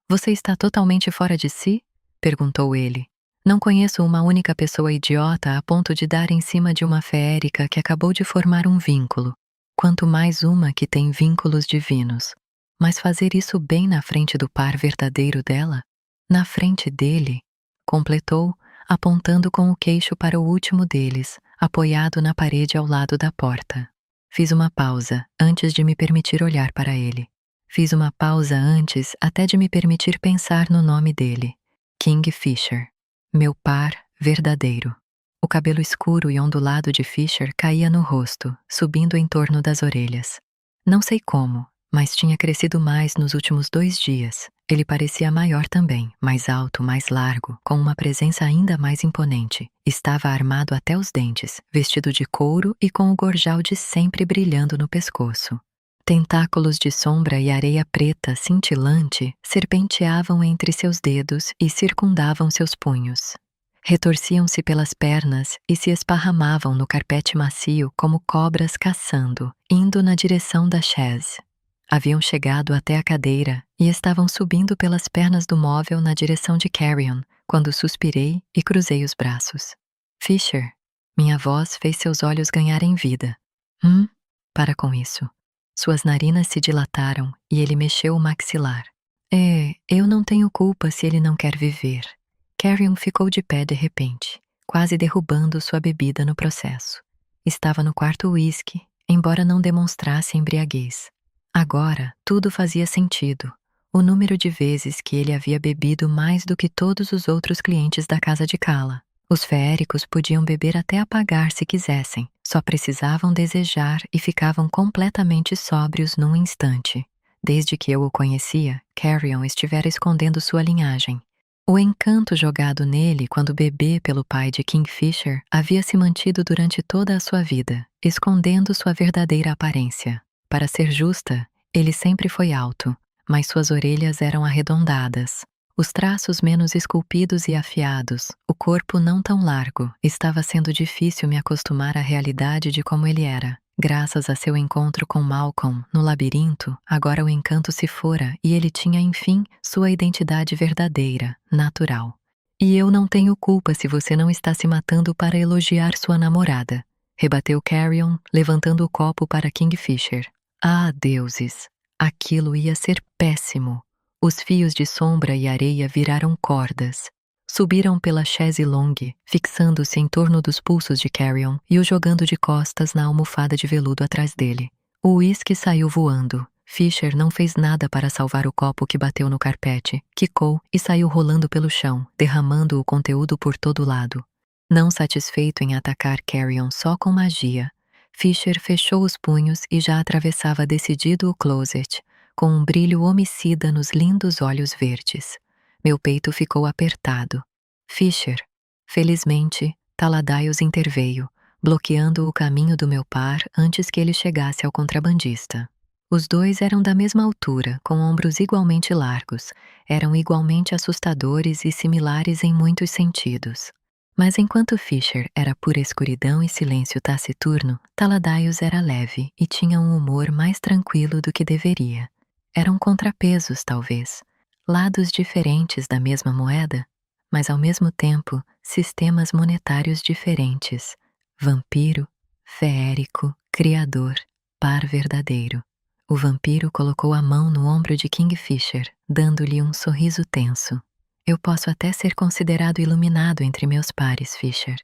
Você está totalmente fora de si? Perguntou ele. Não conheço uma única pessoa idiota a ponto de dar em cima de uma feérica que acabou de formar um vínculo, quanto mais uma que tem vínculos divinos. Mas fazer isso bem na frente do par verdadeiro dela? Na frente dele? Completou, apontando com o queixo para o último deles, apoiado na parede ao lado da porta. Fiz uma pausa, antes de me permitir olhar para ele. Fiz uma pausa antes até de me permitir pensar no nome dele. King Fisher. Meu par verdadeiro. O cabelo escuro e ondulado de Fisher caía no rosto, subindo em torno das orelhas. Não sei como, mas tinha crescido mais nos últimos 2 dias. Ele parecia maior também, mais alto, mais largo, com uma presença ainda mais imponente. Estava armado até os dentes, vestido de couro e com o gorjal de sempre brilhando no pescoço. Tentáculos de sombra e areia preta cintilante serpenteavam entre seus dedos e circundavam seus punhos. Retorciam-se pelas pernas e se esparramavam no carpete macio como cobras caçando, indo na direção da chaise. Haviam chegado até a cadeira e estavam subindo pelas pernas do móvel na direção de Carrion, quando suspirei e cruzei os braços. Fisher, minha voz fez seus olhos ganharem vida. Para com isso. Suas narinas se dilataram e ele mexeu o maxilar. Eu não tenho culpa se ele não quer viver. Carrion ficou de pé de repente, quase derrubando sua bebida no processo. Estava no quarto uísque, embora não demonstrasse embriaguez. Agora, tudo fazia sentido. O número de vezes que ele havia bebido mais do que todos os outros clientes da casa de Kala. Os feéricos podiam beber até apagar se quisessem, só precisavam desejar e ficavam completamente sóbrios num instante. Desde que eu o conhecia, Carrion estivera escondendo sua linhagem. O encanto jogado nele quando bebê pelo pai de Kingfisher havia se mantido durante toda a sua vida, escondendo sua verdadeira aparência. Para ser justa, ele sempre foi alto, mas suas orelhas eram arredondadas. Os traços menos esculpidos e afiados, o corpo não tão largo. Estava sendo difícil me acostumar à realidade de como ele era. Graças a seu encontro com Malcolm no labirinto, agora o encanto se fora e ele tinha, enfim, sua identidade verdadeira, natural. E eu não tenho culpa se você não está se matando para elogiar sua namorada, rebateu Carrion, levantando o copo para Kingfisher. Ah, deuses! Aquilo ia ser péssimo. Os fios de sombra e areia viraram cordas. Subiram pela chaise longue, fixando-se em torno dos pulsos de Carrion e o jogando de costas na almofada de veludo atrás dele. O uísque saiu voando. Fisher não fez nada para salvar o copo que bateu no carpete, quicou e saiu rolando pelo chão, derramando o conteúdo por todo lado. Não satisfeito em atacar Carrion só com magia, Fisher fechou os punhos e já atravessava decidido o closet, com um brilho homicida nos lindos olhos verdes. Meu peito ficou apertado. Fisher. Felizmente, Taladaios interveio, bloqueando o caminho do meu par antes que ele chegasse ao contrabandista. Os dois eram da mesma altura, com ombros igualmente largos, eram igualmente assustadores e similares em muitos sentidos. Mas enquanto Fisher era pura escuridão e silêncio taciturno, Taladaios era leve e tinha um humor mais tranquilo do que deveria. Eram contrapesos, talvez, lados diferentes da mesma moeda, mas ao mesmo tempo sistemas monetários diferentes. Vampiro, feérico, criador, par verdadeiro. O vampiro colocou a mão no ombro de Kingfisher, dando-lhe um sorriso tenso. Eu posso até ser considerado iluminado entre meus pares, Fisher.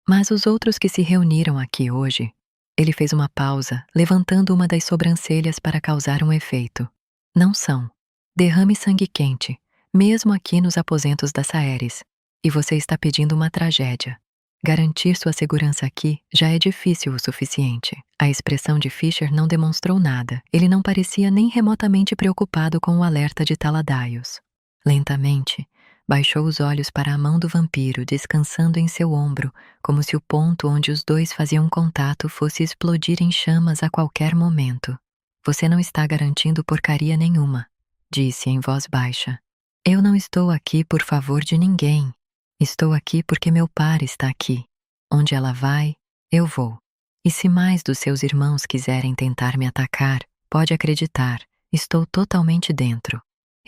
Mas os outros que se reuniram aqui hoje... Ele fez uma pausa, levantando uma das sobrancelhas para causar um efeito. Não são. Derrame sangue quente, mesmo aqui nos aposentos da Saeris. E você está pedindo uma tragédia. Garantir sua segurança aqui já é difícil o suficiente. A expressão de Fisher não demonstrou nada. Ele não parecia nem remotamente preocupado com o alerta de Taladaios. Lentamente, baixou os olhos para a mão do vampiro, descansando em seu ombro, como se o ponto onde os dois faziam contato fosse explodir em chamas a qualquer momento. Você não está garantindo porcaria nenhuma, disse em voz baixa. Eu não estou aqui por favor de ninguém. Estou aqui porque meu par está aqui. Onde ela vai, eu vou. E se mais dos seus irmãos quiserem tentar me atacar, pode acreditar, estou totalmente dentro.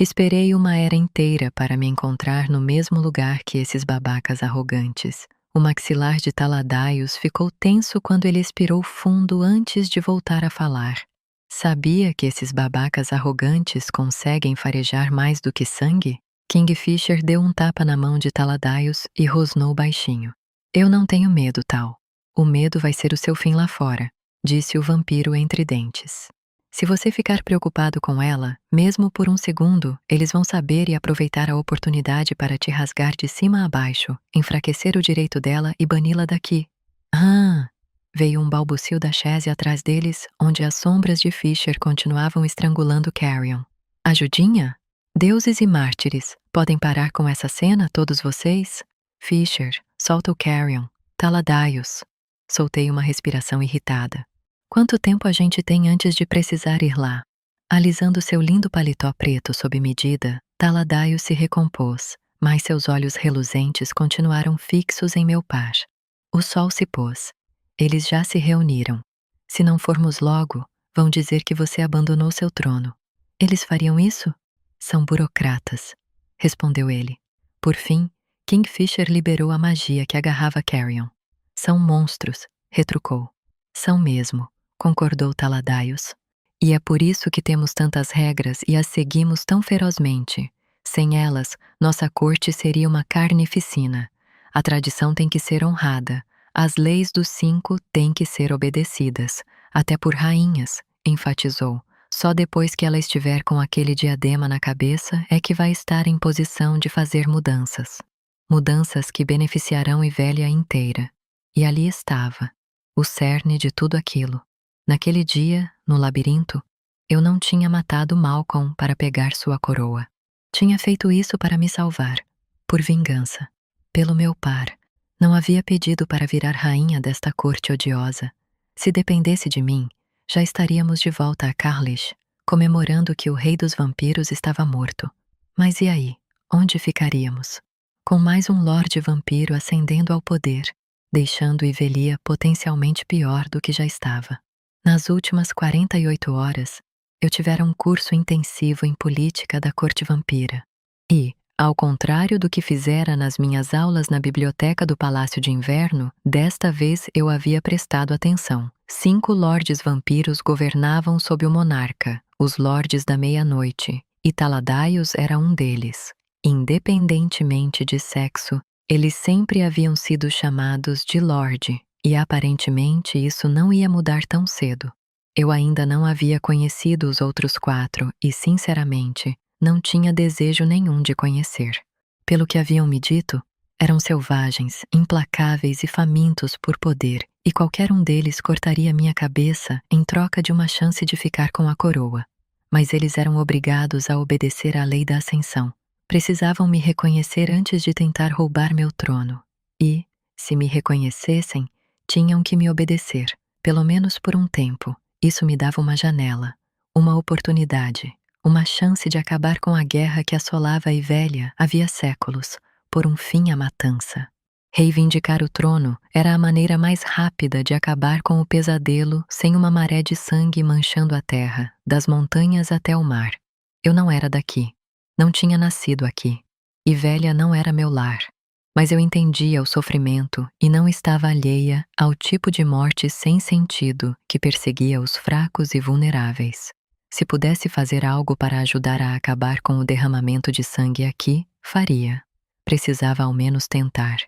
Esperei uma era inteira para me encontrar no mesmo lugar que esses babacas arrogantes. O maxilar de Taladaios ficou tenso quando ele expirou fundo antes de voltar a falar. Sabia que esses babacas arrogantes conseguem farejar mais do que sangue? Kingfisher deu um tapa na mão de Taladaios e rosnou baixinho. Eu não tenho medo, Tal. O medo vai ser o seu fim lá fora, disse o vampiro entre dentes. Se você ficar preocupado com ela, mesmo por um segundo, eles vão saber e aproveitar a oportunidade para te rasgar de cima a baixo, enfraquecer o direito dela e bani-la daqui. Veio um balbucio da chaise atrás deles, onde as sombras de Fisher continuavam estrangulando Carrion. Ajudinha? Deuses e mártires, podem parar com essa cena, todos vocês? Fisher, solta o Carrion. Taladaios. Soltei uma respiração irritada. Quanto tempo a gente tem antes de precisar ir lá? Alisando seu lindo paletó preto sob medida, Taladaios se recompôs, mas seus olhos reluzentes continuaram fixos em meu par. O sol se pôs. Eles já se reuniram. Se não formos logo, vão dizer que você abandonou seu trono. Eles fariam isso? São burocratas, respondeu ele. Por fim, Kingfisher liberou a magia que agarrava Carrion. São monstros, retrucou. São mesmo, concordou Taladaios. E é por isso que temos tantas regras e as seguimos tão ferozmente. Sem elas, nossa corte seria uma carnificina. A tradição tem que ser honrada. As leis dos 5 têm que ser obedecidas, até por rainhas, enfatizou. Só depois que ela estiver com aquele diadema na cabeça é que vai estar em posição de fazer mudanças. Mudanças que beneficiarão Ivélia inteira. E ali estava, o cerne de tudo aquilo. Naquele dia, no labirinto, eu não tinha matado Malcolm para pegar sua coroa. Tinha feito isso para me salvar, por vingança, pelo meu par. Não havia pedido para virar rainha desta corte odiosa. Se dependesse de mim, já estaríamos de volta a Carlish, comemorando que o rei dos vampiros estava morto. Mas e aí? Onde ficaríamos? Com mais um Lorde Vampiro ascendendo ao poder, deixando Ivelia potencialmente pior do que já estava. Nas últimas 48 horas, eu tivera um curso intensivo em política da corte vampira. E, ao contrário do que fizera nas minhas aulas na biblioteca do Palácio de Inverno, desta vez eu havia prestado atenção. 5 lordes vampiros governavam sob o monarca, os Lordes da Meia-Noite, e Taladaios era um deles. Independentemente de sexo, eles sempre haviam sido chamados de Lorde, e aparentemente isso não ia mudar tão cedo. Eu ainda não havia conhecido os outros 4 e, sinceramente, não tinha desejo nenhum de conhecer. Pelo que haviam me dito, eram selvagens, implacáveis e famintos por poder, e qualquer um deles cortaria minha cabeça em troca de uma chance de ficar com a coroa. Mas eles eram obrigados a obedecer à lei da ascensão. Precisavam me reconhecer antes de tentar roubar meu trono. E, se me reconhecessem, tinham que me obedecer, pelo menos por um tempo. Isso me dava uma janela, uma oportunidade, uma chance de acabar com a guerra que assolava a Ivélia havia séculos, por um fim à matança. Reivindicar o trono era a maneira mais rápida de acabar com o pesadelo sem uma maré de sangue manchando a terra, das montanhas até o mar. Eu não era daqui. Não tinha nascido aqui. Ivélia não era meu lar. Mas eu entendia o sofrimento e não estava alheia ao tipo de morte sem sentido que perseguia os fracos e vulneráveis. Se pudesse fazer algo para ajudar a acabar com o derramamento de sangue aqui, faria. Precisava ao menos tentar.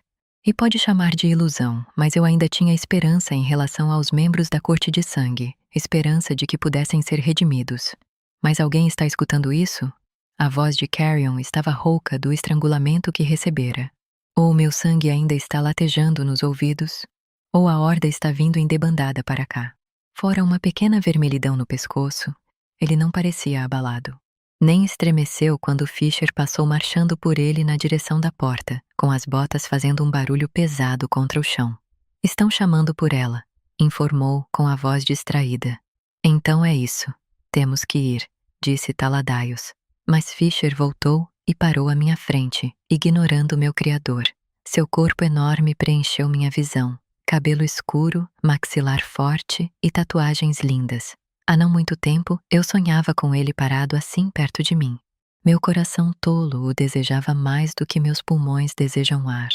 E pode chamar de ilusão, mas eu ainda tinha esperança em relação aos membros da Corte de Sangue, esperança de que pudessem ser redimidos. Mas alguém está escutando isso? A voz de Carrion estava rouca do estrangulamento que recebera. Ou o meu sangue ainda está latejando nos ouvidos, ou a horda está vindo em debandada para cá. Fora uma pequena vermelhidão no pescoço, ele não parecia abalado. Nem estremeceu quando Fisher passou marchando por ele na direção da porta, com as botas fazendo um barulho pesado contra o chão. Estão chamando por ela, informou com a voz distraída. Então é isso. Temos que ir, disse Taladaios. Mas Fisher voltou e parou à minha frente, ignorando meu criador. Seu corpo enorme preencheu minha visão. Cabelo escuro, maxilar forte e tatuagens lindas. Há não muito tempo, eu sonhava com ele parado assim perto de mim. Meu coração tolo o desejava mais do que meus pulmões desejam ar.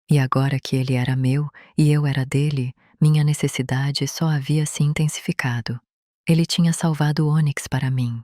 E agora que ele era meu e eu era dele, minha necessidade só havia se intensificado. Ele tinha salvado Onyx para mim.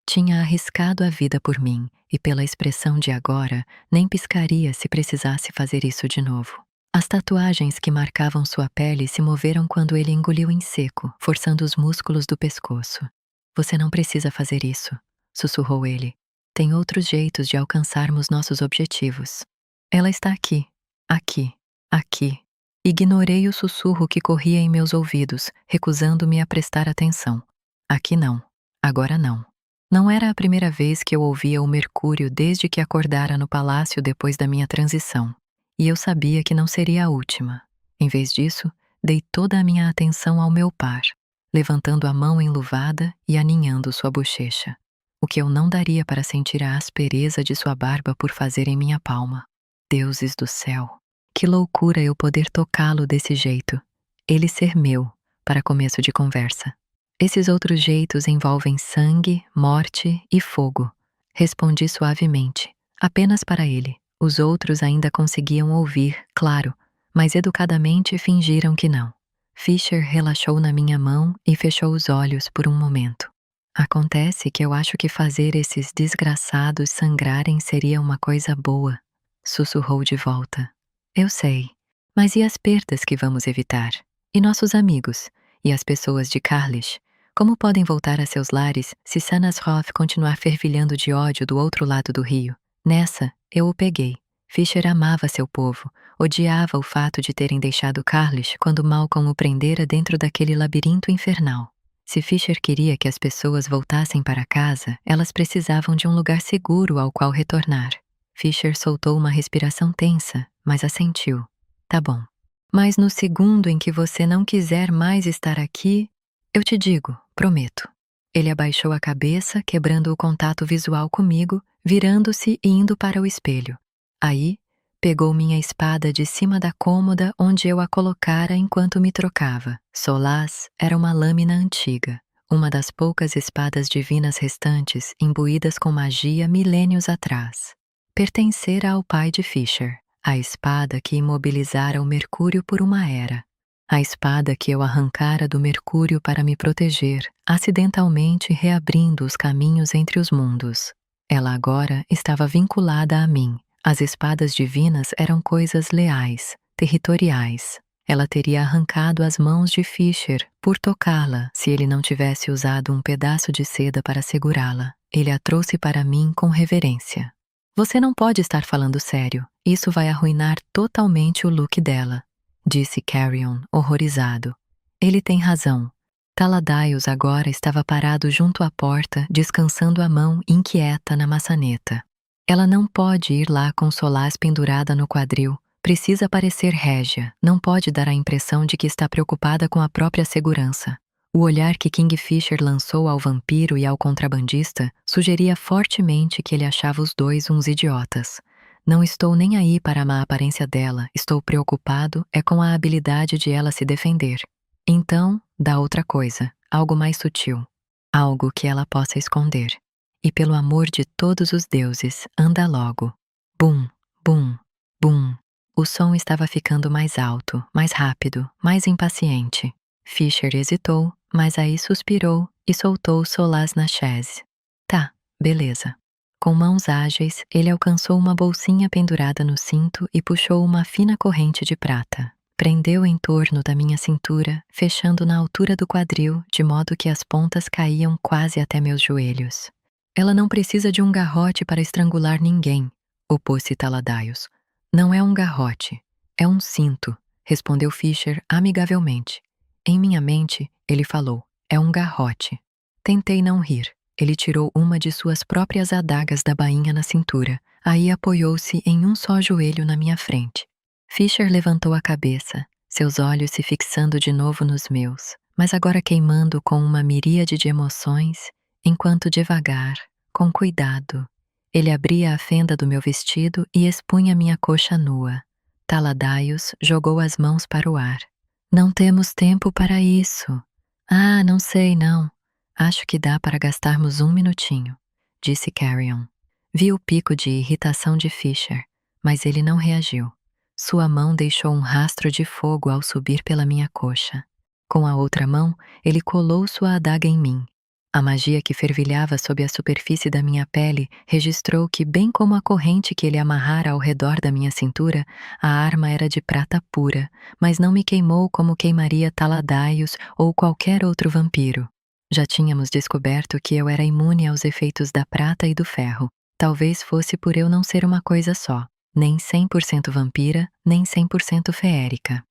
Tinha arriscado a vida por mim, e pela expressão de agora, nem piscaria se precisasse fazer isso de novo. As tatuagens que marcavam sua pele se moveram quando ele engoliu em seco, forçando os músculos do pescoço. Você não precisa fazer isso, sussurrou ele. Tem outros jeitos de alcançarmos nossos objetivos. Ela está aqui, aqui, aqui. Ignorei o sussurro que corria em meus ouvidos, recusando-me a prestar atenção. Aqui não, agora não. Não era a primeira vez que eu ouvia o Mercúrio desde que acordara no palácio depois da minha transição, e eu sabia que não seria a última. Em vez disso, dei toda a minha atenção ao meu par, levantando a mão enluvada e aninhando sua bochecha, o que eu não daria para sentir a aspereza de sua barba por fazer em minha palma. Deuses do céu! Que loucura eu poder tocá-lo desse jeito. Ele ser meu, para começo de conversa. Esses outros jeitos envolvem sangue, morte e fogo. Respondi suavemente, apenas para ele. Os outros ainda conseguiam ouvir, claro, mas educadamente fingiram que não. Fisher relaxou na minha mão e fechou os olhos por um momento. Acontece que eu acho que fazer esses desgraçados sangrarem seria uma coisa boa, sussurrou de volta. Eu sei, mas e as perdas que vamos evitar? E nossos amigos? E as pessoas de Carlish? Como podem voltar a seus lares se Sanashoff continuar fervilhando de ódio do outro lado do rio? Nessa, eu o peguei. Fisher amava seu povo, odiava o fato de terem deixado Carlish quando Malcolm o prendera dentro daquele labirinto infernal. Se Fisher queria que as pessoas voltassem para casa, elas precisavam de um lugar seguro ao qual retornar. Fisher soltou uma respiração tensa, mas assentiu. Tá bom. Mas no segundo em que você não quiser mais estar aqui, eu te digo, prometo. Ele abaixou a cabeça, quebrando o contato visual comigo, virando-se e indo para o espelho. Aí, pegou minha espada de cima da cômoda onde eu a colocara enquanto me trocava. Solaz era uma lâmina antiga, uma das poucas espadas divinas restantes imbuídas com magia milênios atrás. Pertencera ao pai de Fisher, a espada que imobilizara o Mercúrio por uma era. A espada que eu arrancara do Mercúrio para me proteger, acidentalmente reabrindo os caminhos entre os mundos. Ela agora estava vinculada a mim. As espadas divinas eram coisas leais, territoriais. Ela teria arrancado as mãos de Fisher por tocá-la se ele não tivesse usado um pedaço de seda para segurá-la. Ele a trouxe para mim com reverência. Você não pode estar falando sério. Isso vai arruinar totalmente o look dela, disse Carrion, horrorizado. Ele tem razão. Taladaios agora estava parado junto à porta, descansando a mão inquieta na maçaneta. Ela não pode ir lá com Solaz pendurada no quadril. Precisa parecer régia, não pode dar a impressão de que está preocupada com a própria segurança. O olhar que Kingfisher lançou ao vampiro e ao contrabandista sugeria fortemente que ele achava os dois uns idiotas. Não estou nem aí para a má aparência dela, estou preocupado com a habilidade de ela se defender. Então, dá outra coisa, algo mais sutil, algo que ela possa esconder. E pelo amor de todos os deuses, anda logo. Bum, bum, bum. O som estava ficando mais alto, mais rápido, mais impaciente. Fisher hesitou, mas aí suspirou e soltou Solaz na chaise. Tá, beleza. Com mãos ágeis, ele alcançou uma bolsinha pendurada no cinto e puxou uma fina corrente de prata. Prendeu em torno da minha cintura, fechando na altura do quadril, de modo que as pontas caíam quase até meus joelhos. Ela não precisa de um garrote para estrangular ninguém, opôs-se Taladaios. Não é um garrote, é um cinto, respondeu Fisher amigavelmente. Em minha mente, ele falou, é um garrote. Tentei não rir. Ele tirou uma de suas próprias adagas da bainha na cintura, aí apoiou-se em um só joelho na minha frente. Fisher levantou a cabeça, seus olhos se fixando de novo nos meus, mas agora queimando com uma miríade de emoções, enquanto devagar, com cuidado, ele abria a fenda do meu vestido e expunha minha coxa nua. Taladaios jogou as mãos para o ar. Não temos tempo para isso. Ah, não sei, não. Acho que dá para gastarmos um minutinho, disse Carrion. Vi o pico de irritação de Fisher, mas ele não reagiu. Sua mão deixou um rastro de fogo ao subir pela minha coxa. Com a outra mão, ele colou sua adaga em mim. A magia que fervilhava sob a superfície da minha pele registrou que, bem como a corrente que ele amarrara ao redor da minha cintura, a arma era de prata pura, mas não me queimou como queimaria Taladaios ou qualquer outro vampiro. Já tínhamos descoberto que eu era imune aos efeitos da prata e do ferro. Talvez fosse por eu não ser uma coisa só, nem 100% vampira, nem 100% feérica.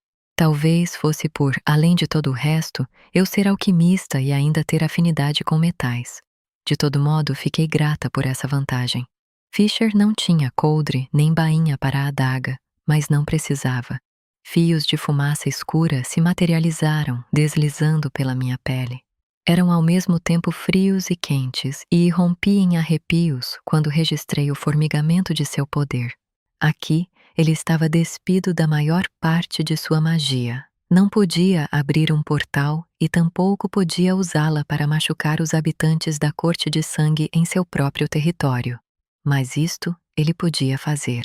Talvez fosse por, além de todo o resto, eu ser alquimista e ainda ter afinidade com metais. De todo modo, fiquei grata por essa vantagem. Fisher não tinha coldre nem bainha para a adaga, mas não precisava. Fios de fumaça escura se materializaram, deslizando pela minha pele. Eram ao mesmo tempo frios e quentes, e irrompi em arrepios quando registrei o formigamento de seu poder. Aqui, ele estava despido da maior parte de sua magia. Não podia abrir um portal e tampouco podia usá-la para machucar os habitantes da Corte de Sangue em seu próprio território. Mas isto ele podia fazer.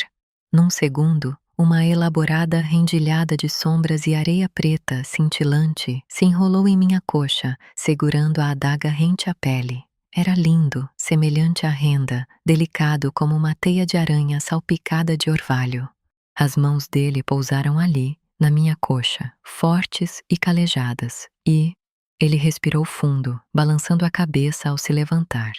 Num segundo, uma elaborada rendilhada de sombras e areia preta cintilante se enrolou em minha coxa, segurando a adaga rente à pele. Era lindo, semelhante à renda, delicado como uma teia de aranha salpicada de orvalho. As mãos dele pousaram ali, na minha coxa, fortes e calejadas, e ele respirou fundo, balançando a cabeça ao se levantar.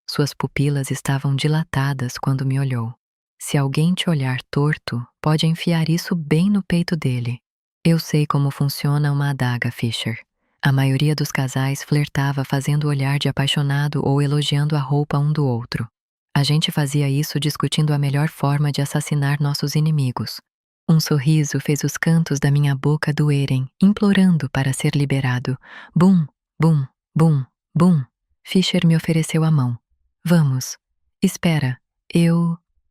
Suas pupilas estavam dilatadas quando me olhou. Se alguém te olhar torto, pode enfiar isso bem no peito dele. Eu sei como funciona uma adaga, Fisher. A maioria dos casais flertava fazendo olhar de apaixonado ou elogiando a roupa um do outro. A gente fazia isso discutindo a melhor forma de assassinar nossos inimigos. Um sorriso fez os cantos da minha boca doerem, implorando para ser liberado. Bum, bum, bum, bum. Fisher me ofereceu a mão. Vamos. Espera.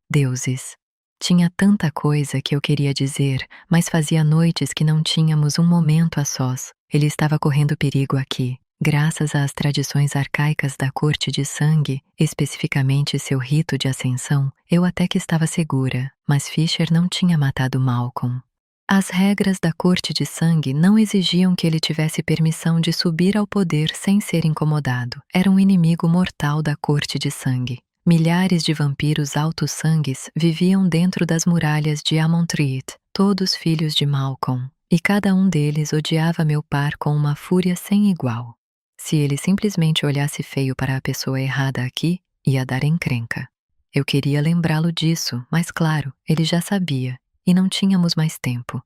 Deuses. Tinha tanta coisa que eu queria dizer, mas fazia noites que não tínhamos um momento a sós. Ele estava correndo perigo aqui. Graças às tradições arcaicas da Corte de Sangue, especificamente seu rito de ascensão, eu até que estava segura, mas Fisher não tinha matado Malcolm. As regras da Corte de Sangue não exigiam que ele tivesse permissão de subir ao poder sem ser incomodado. Era um inimigo mortal da Corte de Sangue. Milhares de vampiros altos-sangues viviam dentro das muralhas de Amontreat, todos filhos de Malcolm, e cada um deles odiava meu par com uma fúria sem igual. Se ele simplesmente olhasse feio para a pessoa errada aqui, ia dar encrenca. Eu queria lembrá-lo disso, mas claro, ele já sabia, e não tínhamos mais tempo.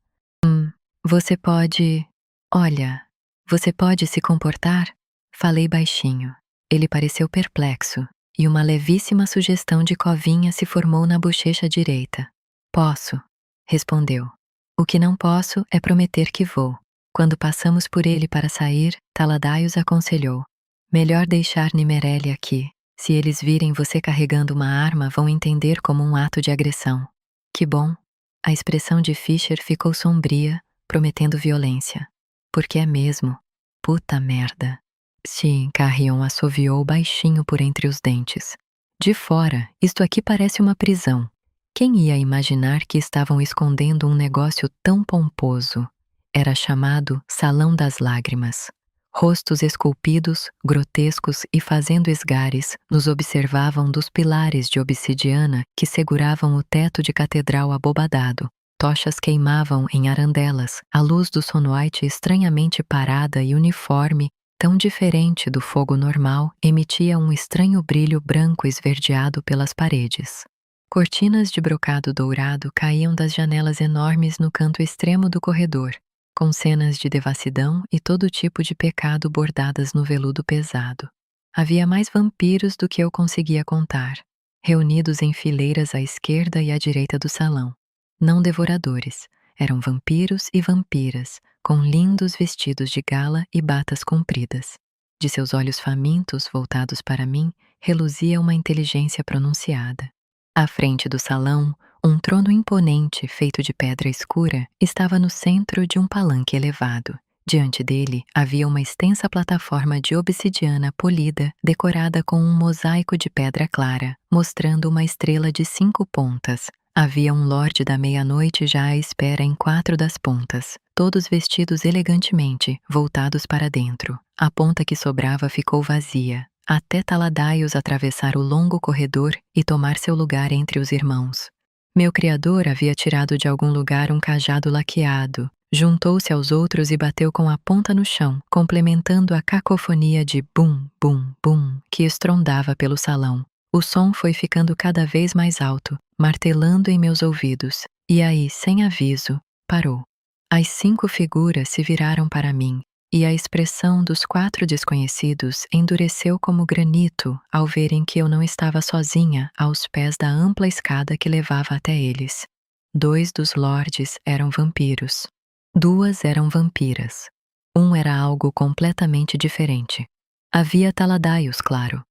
Você pode... Olha, você pode se comportar? Falei baixinho. Ele pareceu perplexo, e uma levíssima sugestão de covinha se formou na bochecha direita. Posso, respondeu. O que não posso é prometer que vou. Quando passamos por ele para sair, Taladaios aconselhou. Melhor deixar Nimerelli aqui. Se eles virem você carregando uma arma, vão entender como um ato de agressão. Que bom. A expressão de Fisher ficou sombria, prometendo violência. Porque é mesmo. Puta merda. Sim, Carrion assoviou baixinho por entre os dentes. De fora, isto aqui parece uma prisão. Quem ia imaginar que estavam escondendo um negócio tão pomposo? Era chamado Salão das Lágrimas. Rostos esculpidos, grotescos e fazendo esgares nos observavam dos pilares de obsidiana que seguravam o teto de catedral abobadado. Tochas queimavam em arandelas, a luz do sonoite estranhamente parada e uniforme, tão diferente do fogo normal, emitia um estranho brilho branco esverdeado pelas paredes. Cortinas de brocado dourado caíam das janelas enormes no canto extremo do corredor, com cenas de devassidão e todo tipo de pecado bordadas no veludo pesado. Havia mais vampiros do que eu conseguia contar, reunidos em fileiras à esquerda e à direita do salão. Não devoradores, eram vampiros e vampiras, com lindos vestidos de gala e batas compridas. De seus olhos famintos voltados para mim, reluzia uma inteligência pronunciada. À frente do salão, um trono imponente, feito de pedra escura, estava no centro de um palanque elevado. Diante dele, havia uma extensa plataforma de obsidiana polida, decorada com um mosaico de pedra clara, mostrando uma estrela de 5 pontas. Havia um lorde da meia-noite já à espera em 4 das pontas, todos vestidos elegantemente, voltados para dentro. A ponta que sobrava ficou vazia, até Taladaios atravessar o longo corredor e tomar seu lugar entre os irmãos. Meu criador havia tirado de algum lugar um cajado laqueado, juntou-se aos outros e bateu com a ponta no chão, complementando a cacofonia de bum, bum, bum que estrondava pelo salão. O som foi ficando cada vez mais alto, martelando em meus ouvidos, e aí, sem aviso, parou. As 5 figuras se viraram para mim, e a expressão dos 4 desconhecidos endureceu como granito ao verem que eu não estava sozinha aos pés da ampla escada que levava até eles. 2 dos lordes eram vampiros. 2 eram vampiras. Um era algo completamente diferente. Havia Taladaios, claro,